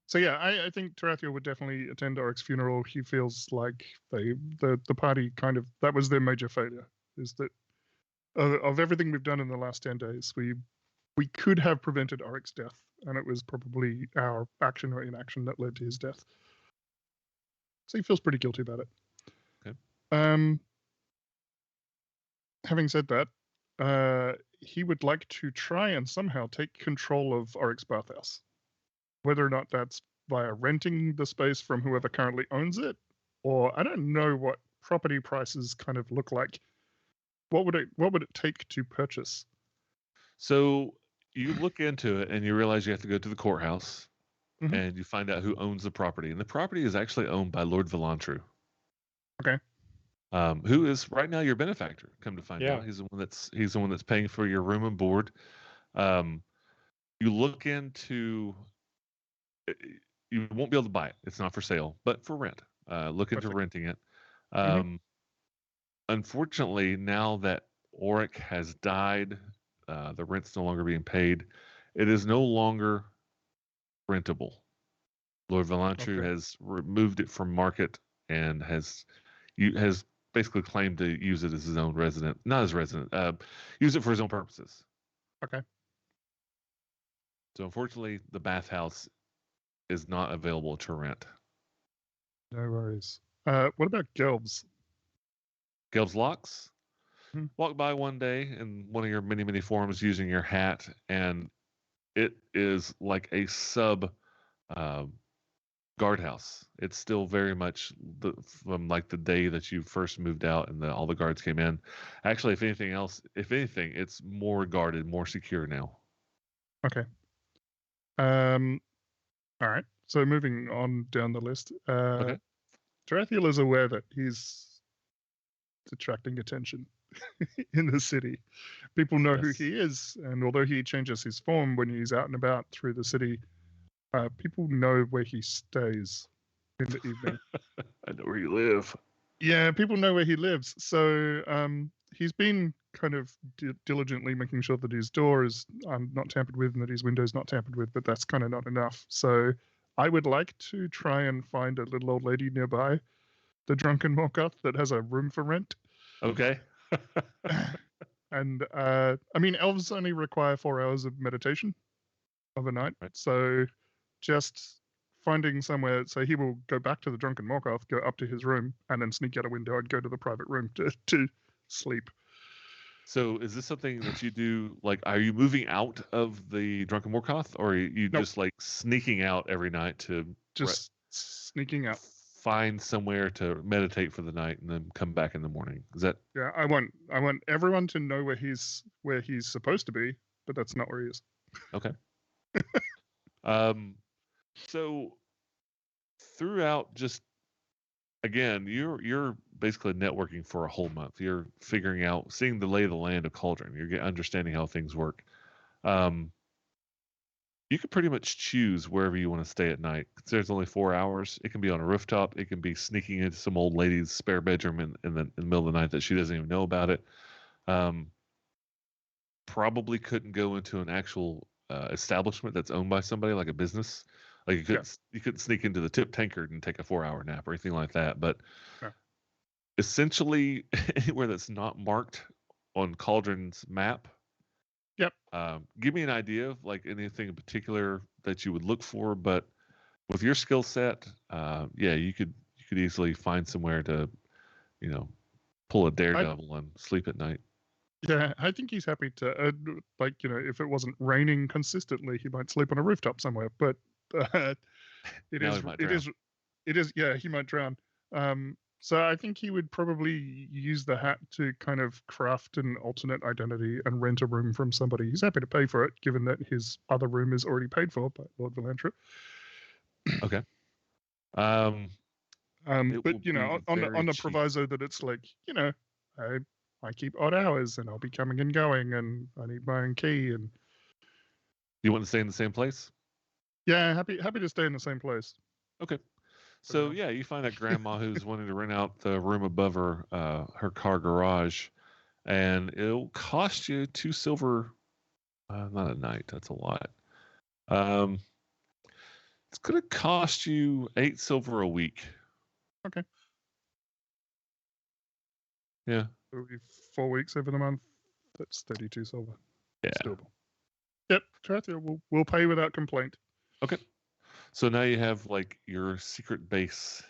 So yeah, I think Tarathiel would definitely attend Oric's funeral. He feels like the party kind of, that was their major failure, is that of everything we've done in the last 10 days, we could have prevented Oric's death, and it was probably our action or inaction that led to his death. So he feels pretty guilty about it. Okay. Having said that, he would like to try and somehow take control of Oric's bathhouse. Whether or not that's via renting the space from whoever currently owns it, or I don't know what property prices kind of look like. What would it take to purchase? So you look into it and you realize you have to go to the courthouse, and you find out who owns the property. And the property is actually owned by Lord Vilantru. Okay. Who is right now your benefactor? Come to find out, he's the one that's paying for your room and board. You look into. You won't be able to buy it. It's not for sale, but for rent. Look into renting it. Unfortunately, now that Oric has died, the rent's no longer being paid. It is no longer rentable. Lord Vilantru has removed it from market and has basically claimed to use it as his own resident, not as resident, use it for his own purposes. Okay. So unfortunately, the bathhouse is not available to rent. No worries. What about Gelbs? Gelbs Locks? Walk by one day in one of your many, many forms using your hat, and it is like a sub guardhouse. It's still very much from like the day that you first moved out and all the guards came in. Actually, if anything, it's more guarded, more secure now. Okay. All right. So moving on down the list. Tarathiel is aware that he's attracting attention in the city. People know who he is, and although he changes his form when he's out and about through the city, people know where he stays in the evening. I know where you live. Yeah, people know where he lives. So he's been kind of diligently making sure that his door is not tampered with and that his window is not tampered with, but that's kind of not enough. So I would like to try and find a little old lady nearby, the Drunken Morgoth, that has a room for rent. Okay. And I mean, elves only require 4 hours of meditation of a night. Right. So just finding somewhere, so he will go back to the Drunken Morgoth, go up to his room, and then sneak out a window and go to the private room to sleep. So is this something that you do, like, are you moving out of the Drunken Morgoth, or are you just like sneaking out every night to sneaking out, find somewhere to meditate for the night and then come back in the morning? Is that? Yeah, I want everyone to know where he's supposed to be, but that's not where he is. Okay. So throughout, just again, you're basically networking for a whole month. You're figuring out, seeing the lay of the land of Cauldron. You're understanding how things work. You can pretty much choose wherever you want to stay at night. There's only 4 hours. It can be on a rooftop. It can be sneaking into some old lady's spare bedroom in the middle of the night that she doesn't even know about it. Probably couldn't go into an actual establishment that's owned by somebody, like a business. Like you couldn't sneak into the Tip Tankard and take a 4-hour nap or anything like that. But essentially, anywhere that's not marked on Cauldron's map. Yep. Give me an idea of like anything in particular that you would look for, but with your skill set, you could easily find somewhere to, pull a daredevil and sleep at night. Yeah, I think he's happy to, if it wasn't raining consistently, he might sleep on a rooftop somewhere. But he might drown. So I think he would probably use the hat to kind of craft an alternate identity and rent a room from somebody. He's happy to pay for it, given that his other room is already paid for by Lord Valantra. Okay. But you know, on the proviso that it's like, you know, I keep odd hours and I'll be coming and going and I need my own key and. You want to stay in the same place? Yeah, happy to stay in the same place. Okay. So yeah, you find that grandma who's wanting to rent out the room above her car garage, and it'll cost you 2 silver. Not a night. That's a lot. It's going to cost you 8 silver a week. Okay. Yeah. It'll be 4 weeks over the month. That's 32 silver. Yeah. It's doable. Yep. Tarathiel will pay without complaint. Okay. So now you have like your secret base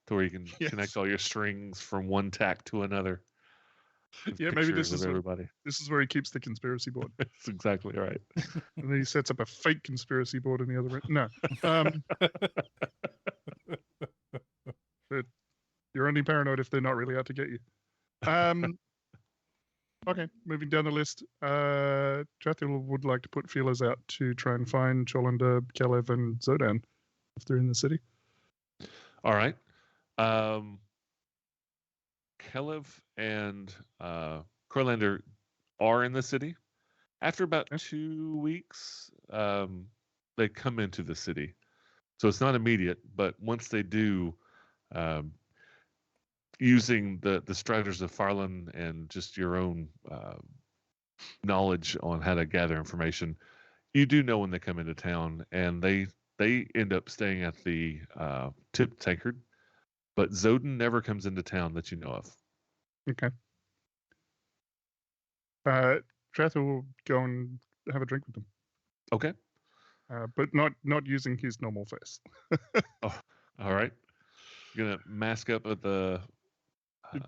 to where you can connect all your strings from one tack to another. Yeah, maybe this is where he keeps the conspiracy board. That's exactly right. And then he sets up a fake conspiracy board in the other room. No. But you're only paranoid if they're not really out to get you. Okay, moving down the list. Tarathiel would like to put feelers out to try and find Cholander, Kalev, and Zodan if they're in the city. All right. Kalev and Cholander are in the city. After about 2 weeks, they come into the city. So it's not immediate, but once they do, using the Striders of Farland and just your own knowledge on how to gather information, you do know when they come into town, and they end up staying at the Tip Tankard, but Zodan never comes into town that you know of. Okay. Tarathiel will go and have a drink with them. Okay. But not using his normal face. Oh, all right. You're gonna mask up at the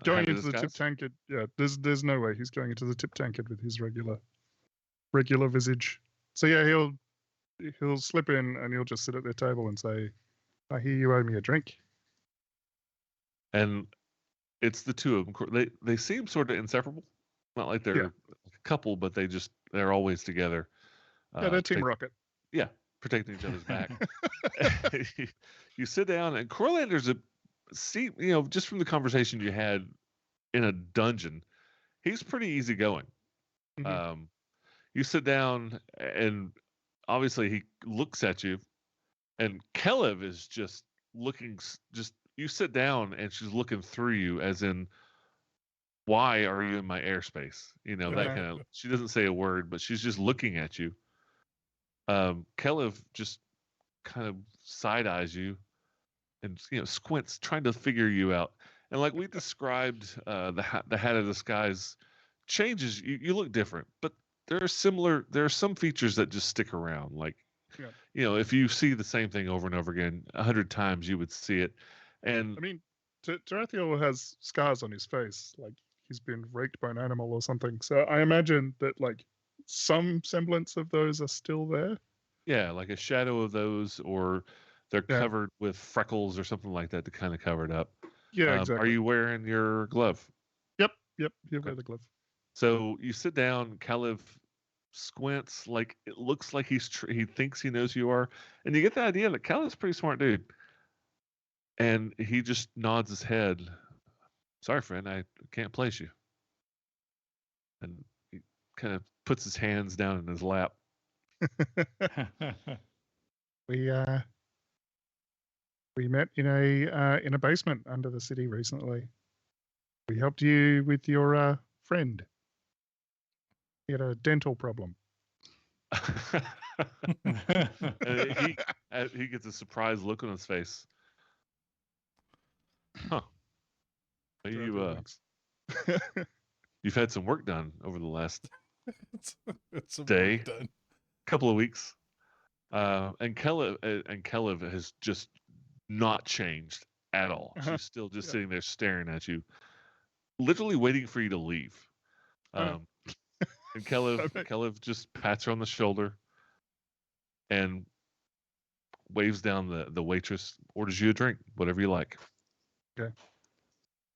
going into the Tip Tankard. Yeah, there's no way he's going into the Tip Tankard with his regular visage. So yeah, he'll slip in and he'll just sit at their table and say, "I hear you owe me a drink." And it's the two of them. They seem sort of inseparable. Not like they're a couple, but they're always together. Yeah, they're Team Rocket. Yeah, protecting each other's back. You sit down, and Cholander just from the conversation you had in a dungeon, he's pretty easygoing. Mm-hmm. You sit down, and obviously he looks at you, and Kalev is just looking. You sit down, and she's looking through you, as in, why are you in my airspace? You know, that kind of. She doesn't say a word, but she's just looking at you. Kalev just kind of side eyes you, and squints, trying to figure you out. And like we described, the hat of the skies changes. You look different, but there are some features that just stick around. Like, if you see the same thing over and over again 100 times, you would see it. And I mean, Tarathiel has scars on his face, like he's been raked by an animal or something. So I imagine that like some semblance of those are still there. Yeah, like a shadow of those, or they're covered with freckles or something like that to kind of cover it up. Yeah, exactly. Are you wearing your glove? Yep. You wear the glove. So you sit down. Kalev squints, like it looks like he thinks he knows who you are, and you get the idea that Kalev's a pretty smart dude. And he just nods his head. Sorry, friend, I can't place you. And he kind of puts his hands down in his lap. We met in a basement under the city recently. We helped you with your friend. He had a dental problem. He gets a surprised look on his face. Huh. You've had some work done over the last couple of weeks. And Kalev has just not changed at all. She's still just sitting there staring at you, literally waiting for you to leave. And Kalev just pats her on the shoulder and waves down the waitress, orders you a drink, whatever you like. Okay.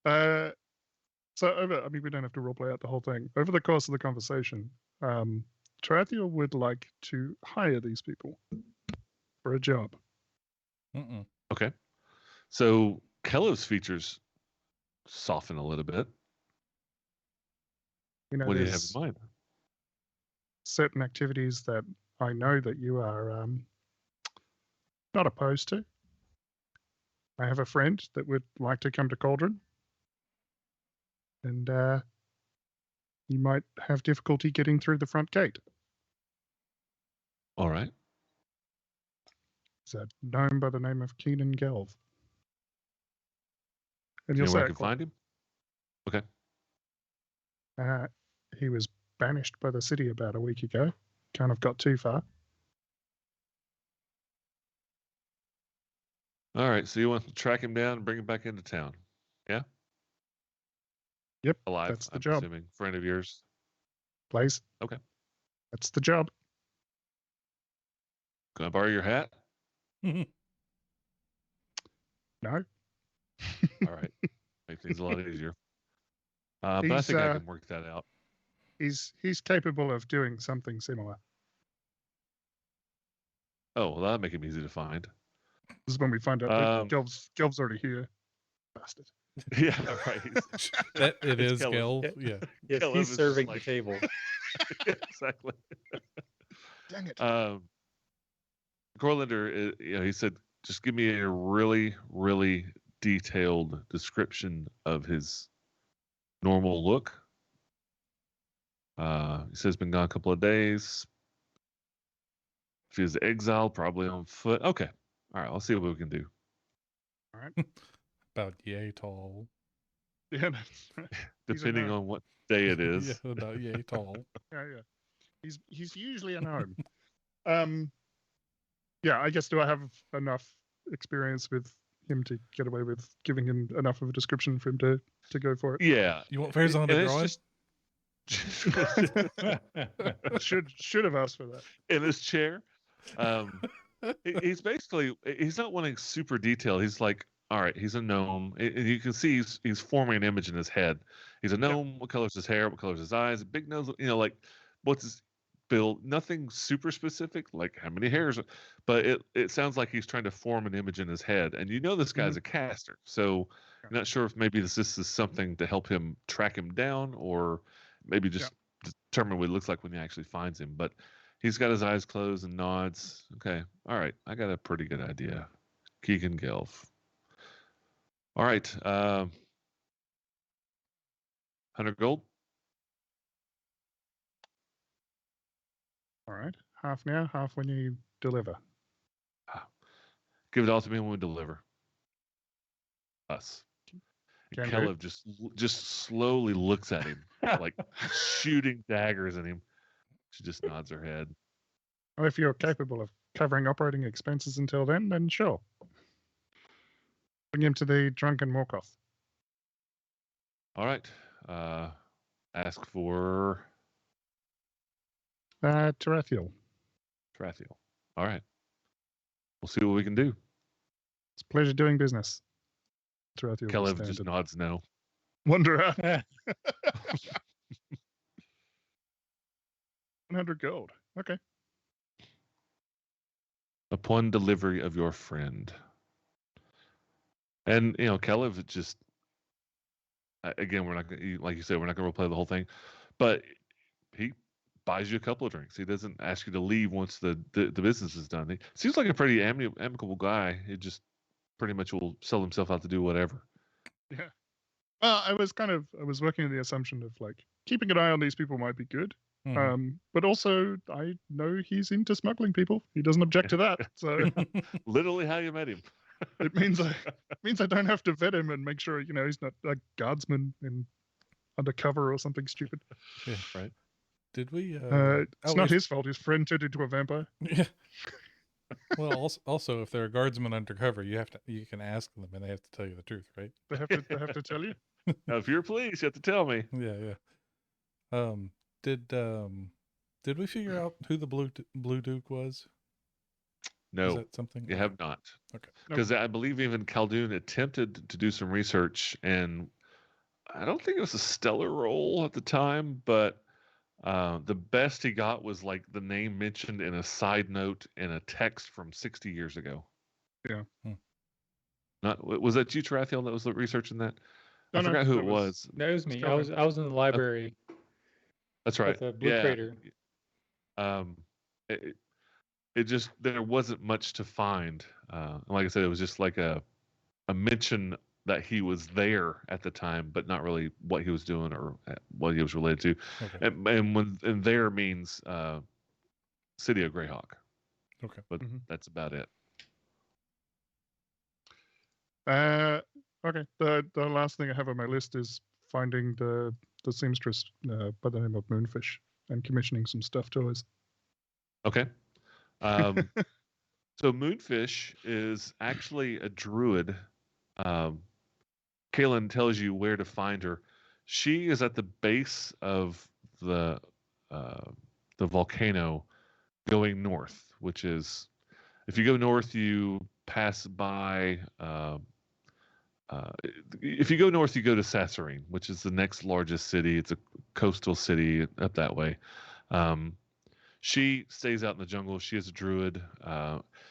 So I mean, we don't have to roleplay out the whole thing. Over the course of the conversation, Tarathiel would like to hire these people for a job. Okay. So Kello's features soften a little bit. You know, What do you have in mind? Certain activities that I know that you are not opposed to. I have a friend that would like to come to Cauldron, and he might have difficulty getting through the front gate. All right. He's a gnome by the name of Keenan Gelv. And You you'll know where I say, can find him? Okay. He was banished by the city about a week ago. Kind of got too far. All right. So you want to track him down and bring him back into town? Yeah. Yep. Alive. That's the I'm job. assuming. Friend of yours. Please. Okay. That's the job. Can I borrow your hat? No. All right. Make things a lot easier. But I think I can work that out. He's capable of doing something similar. Oh, well, that'll make him easy to find. This is when we find out that Gelv's already here. Bastard. Yeah, right. It is Gelv. Gelv. Yeah. Yes, Gelv he's is serving like- the table. Exactly. Dang it. Corlander, he said, just give me a really, really detailed description of his normal look. He says been gone a couple of days. If he was exiled, probably on foot. Okay. All right. I'll see what we can do. All right. About yay tall. Yeah, that's right. He's a Depending gnome. on what day it is. Yeah, about yay tall. Yeah. He's usually a gnome. Yeah, I guess do I have enough experience with him to get away with giving him enough of a description for him to go for it? Yeah. You want fairs on the And drawing? it's Should have asked for that. in his chair. He's basically, he's not wanting super detail. He's like, all right, he's a gnome. And you can see he's forming an image in his head. He's a gnome. Yep. What color's his hair? What color's his eyes? Big nose. Like what's his build? Nothing super specific, like how many hairs. But it sounds like he's trying to form an image in his head. And this guy's a caster. So I'm not sure if maybe this is something to help him track him down, or maybe just determine what he looks like when he actually finds him. But he's got his eyes closed and nods. Okay. All right. I got a pretty good idea. Keegan Gelf. All right. 100 gold. All right. Half now, half when you deliver. Give it all to me when we deliver. Us. And Caleb just slowly looks at him, like shooting daggers at him. She just nods her head. Well, if you're capable of covering operating expenses until then sure. Bring him to the Drunken Morkoth. All right. Ask for Tarathiel. All right. We'll see what we can do. It's a pleasure doing business. Tarathiel. Caleb just nods no. Wanderer. 100 gold. Okay. Upon delivery of your friend. And, Caleb just, again, we're not going to, like you said, we're not going to replay the whole thing, but he buys you a couple of drinks. He doesn't ask you to leave once the business is done. He seems like a pretty amicable guy. He just pretty much will sell himself out to do whatever. Yeah. Well, I was working on the assumption of like keeping an eye on these people might be good. Mm-hmm. But also I know he's into smuggling people. He doesn't object to that. So literally how you met him. It means I don't have to vet him and make sure, he's not a guardsman in undercover or something stupid. Yeah, right. Did we? It's not his fault. His friend turned into a vampire. Yeah. Well, also, if they're a guardsman undercover, you can ask them, and they have to tell you the truth, right? They have to tell you. Now, if you're police, you have to tell me. Yeah. Did we figure out who the Blue Duke was? No, is that something you have not. Okay. Because I believe even Khaldun attempted to do some research, and I don't think it was a stellar role at the time, but the best he got was like the name mentioned in a side note in a text from 60 years ago. Yeah. Not was that you, Tarathiel, that was researching that? No, I forgot who it was. was. That was me. Kelvin. I was in the library That's right. with a blue Yeah. crater. It, it just there wasn't much to find. Like I said, it was just like a mention that he was there at the time, but not really what he was doing or what he was related to. Okay. And there means City of Greyhawk. Okay. But that's about it. Okay. The last thing I have on my list is finding the seamstress by the name of Moonfish and commissioning some stuffed toys. Okay. So Moonfish is actually a druid. Kaylin tells you where to find her. She is at the base of the volcano going north, which is if you go north, you pass by. If you go north, you go to Sasserine, which is the next largest city. It's a coastal city up that way. She stays out in the jungle. She is a druid.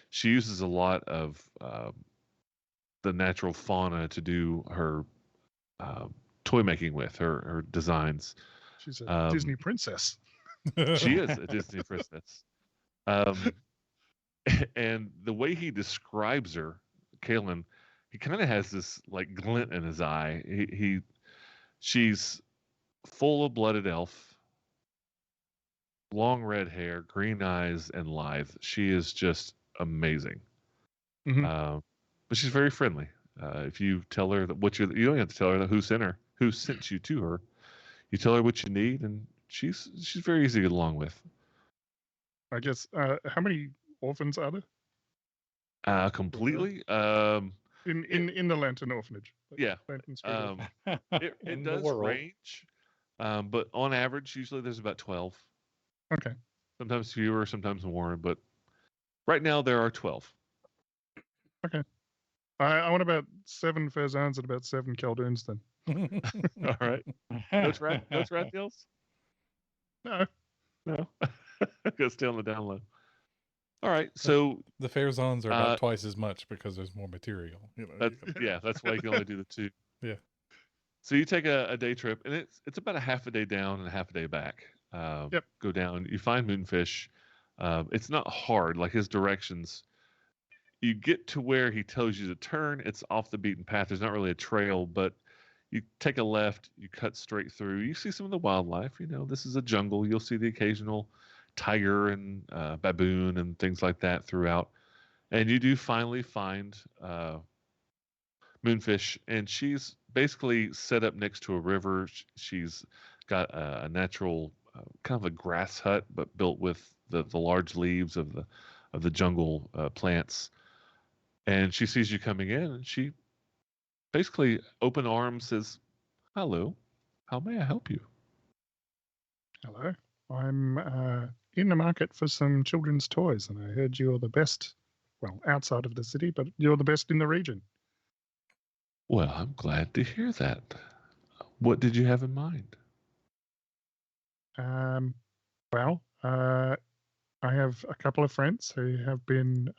She uses a lot of the natural fauna to do her toy making with her designs. She's a Disney princess. She is a Disney princess. And the way he describes her, Kaylin, he kind of has this like glint in his eye. She's full-blooded elf, long red hair, green eyes, and lithe. She is just amazing. But she's very friendly. If you tell her that you don't have to tell her who sent you to her. You tell her what you need, and she's very easy to get along with. I guess. How many orphans are there? Completely. In the Lantern Orphanage. Yeah. It does range, but on average, usually there's about 12. Okay. Sometimes fewer, sometimes more, but right now there are 12. Okay. I want about 7 Fairzans and about 7 Caldoons then. All right. No Tarathiels? No. Go stay on the down low. All right, so the Fairzans are about twice as much because there's more material. That's why you can only do the 2. Yeah. So you take a day trip, and it's about a half a day down and a half a day back. Go down. You find Moonfish. It's not hard. Like his directions, you get to where he tells you to turn. It's off the beaten path. There's not really a trail, but you take a left. You cut straight through. You see some of the wildlife. This is a jungle. You'll see the occasional tiger and baboon and things like that throughout. And you do finally find Moonfish, and she's basically set up next to a river. She's got a natural kind of a grass hut, but built with the large leaves of the jungle plants. And she sees you coming in, and she basically open arms says, "Hello, how may I help you?" Hello, I'm in the market for some children's toys, and I heard you're the best, well, outside of the city, but you're the best in the region. Well, I'm glad to hear that. What did you have in mind? I have a couple of friends who have been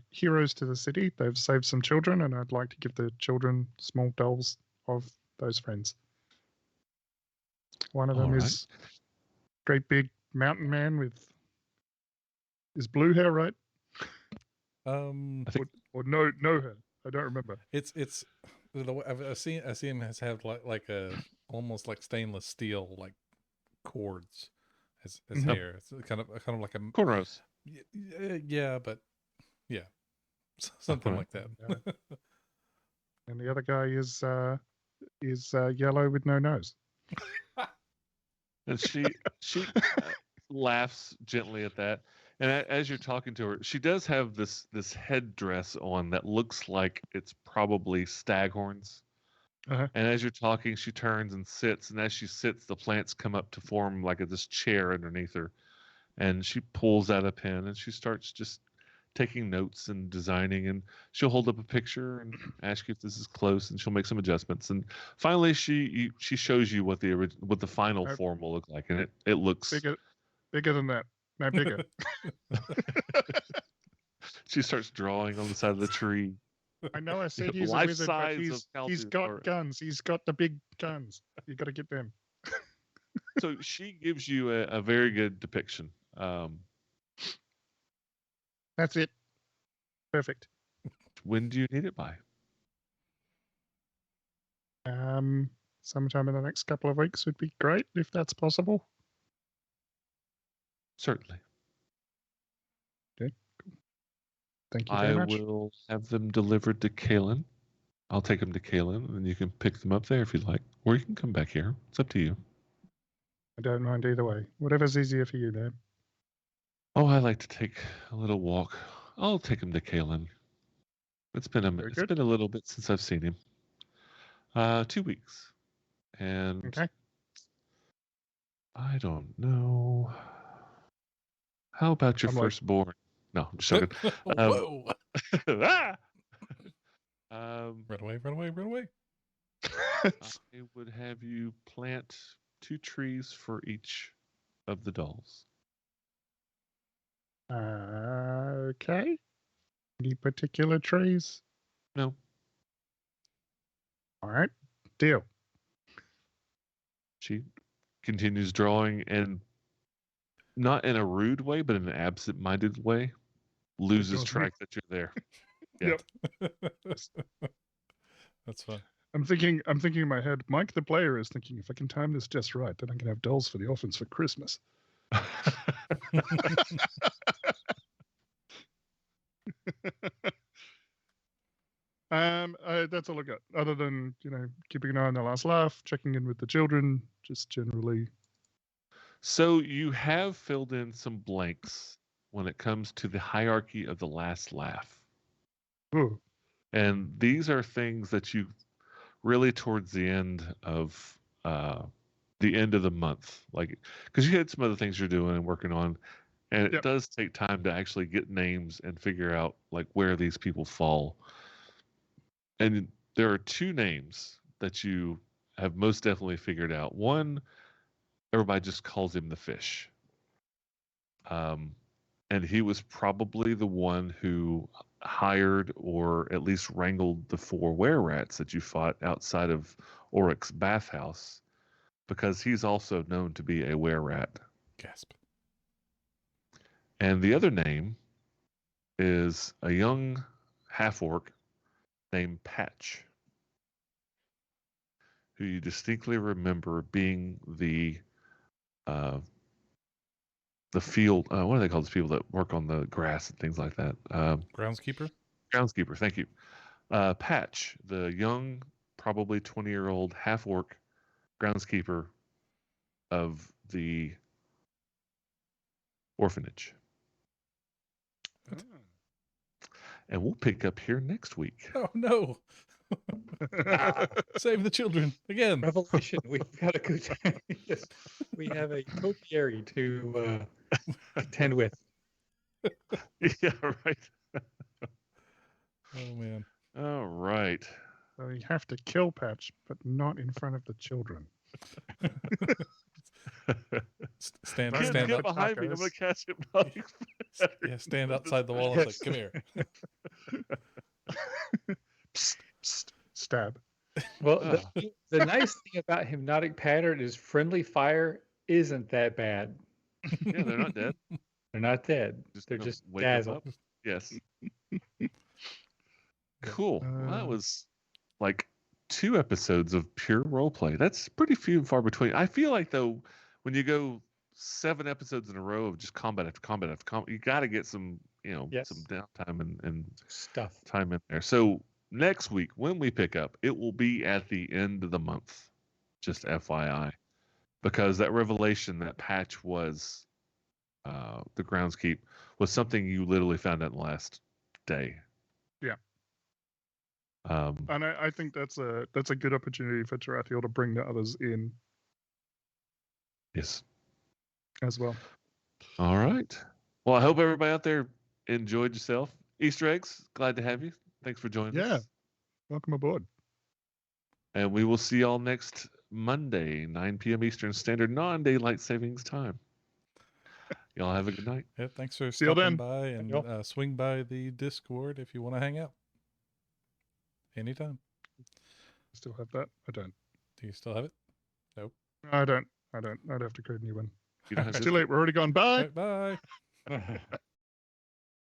heroes to the city. They've saved some children, and I'd like to give the children small dolls of those friends. One of them is great big mountain man with is blue hair, right? Or no hair. I don't remember. It's I see him has have like a almost like stainless steel like cords as hair. It's kind of like a cornrows. Yeah, but yeah, something like that. And the other guy is yellow with no nose. And she laughs gently at that. And as you're talking to her, she does have this headdress on that looks like it's probably stag horns. Uh-huh. And as you're talking, she turns and sits. And as she sits, the plants come up to form like this chair underneath her. And she pulls out a pen and she starts just taking notes and designing, and she'll hold up a picture and ask you if this is close, and she'll make some adjustments. And finally, she shows you what the final form will look like, and it looks bigger than that. No, bigger. She starts drawing on the side of the tree. I know I said he's a Life wizard, but size he's got guns. He's got the big guns. You got to get them. So she gives you a very good depiction. That's it. Perfect. When do you need it by? Sometime in the next couple of weeks would be great if that's possible. Certainly. Okay. Thank you very much. I will have them delivered to Kalen. I'll take them to Kalen, and you can pick them up there if you'd like. Or you can come back here. It's up to you. I don't mind either way. Whatever's easier for you, Dan. Oh, I like to take a little walk. I'll take him to Kalen. It's been a little bit since I've seen him. 2 weeks. And okay. I don't know. How about your firstborn? No, I'm just joking. Whoa. Ah! Run away. I would have you plant 2 trees for each of the dolls. Okay. Any particular trees? No. All right. Deal. She continues drawing, and not in a rude way, but in an absent-minded way, loses track that you're there. Yep. That's fun. I'm thinking in my head, Mike the player is thinking, if I can time this just right, then I can have dolls for the orphans for Christmas. That's all I got. Other than, keeping an eye on the last laugh, checking in with the children, just generally. So you have filled in some blanks when it comes to the hierarchy of the last laugh. Ooh. And these are things that you really towards the end of the month, like, because you had some other things you're doing and working on, and it does take time to actually get names and figure out like where these people fall. And there are 2 names that you have most definitely figured out. One, everybody just calls him the fish. And he was probably the one who hired or at least wrangled the 4 were-rats that you fought outside of Oryx's bathhouse, because he's also known to be a were-rat. Gasp. And the other name is a young half-orc named Patch, who you distinctly remember being the field. What do they call those people that work on the grass and things like that? Groundskeeper? Groundskeeper, thank you. Patch, the young, probably 20-year-old half-orc groundskeeper of the orphanage. And we'll pick up here next week. Oh, no. Save the children again. Revelation. We've got a good time. We have a topiary to contend with. Yeah, right. Oh, man. All right. So you have to kill Patch, but not in front of the children. Stand get up behind me. I'm going to cast hypnotic. Yeah, stand outside the wall and say, come here. Psst, psst, stab. Well, the nice thing about hypnotic pattern is friendly fire isn't that bad. Yeah, they're not dead. They're not dead. They're just dazzled. Yes. Cool. Well, that was like 2 episodes of pure roleplay. That's pretty few and far between. I feel like, though, when you go 7 episodes in a row of just combat after combat after combat, you got to get some, some downtime and stuff time in there. So next week, when we pick up, it will be at the end of the month. Just FYI, because that revelation that Patch was the groundskeep was something you literally found out in the last day. Yeah. And I think that's a good opportunity for Tarathiel to bring the others in. Yes. As well. All right. Well, I hope everybody out there enjoyed yourself. Easter eggs, glad to have you. Thanks for joining us. Welcome aboard. And we will see y'all next Monday, 9 p.m. Eastern Standard, non-daylight savings time. Y'all have a good night. Yeah, thanks for See you stopping then. by, and swing by the Discord if you want to hang out. Anytime. Still have that? I don't. Do you still have it? Nope. I don't. I'd have to create a new one. You don't have It's too late. We're already gone. Bye. Bye.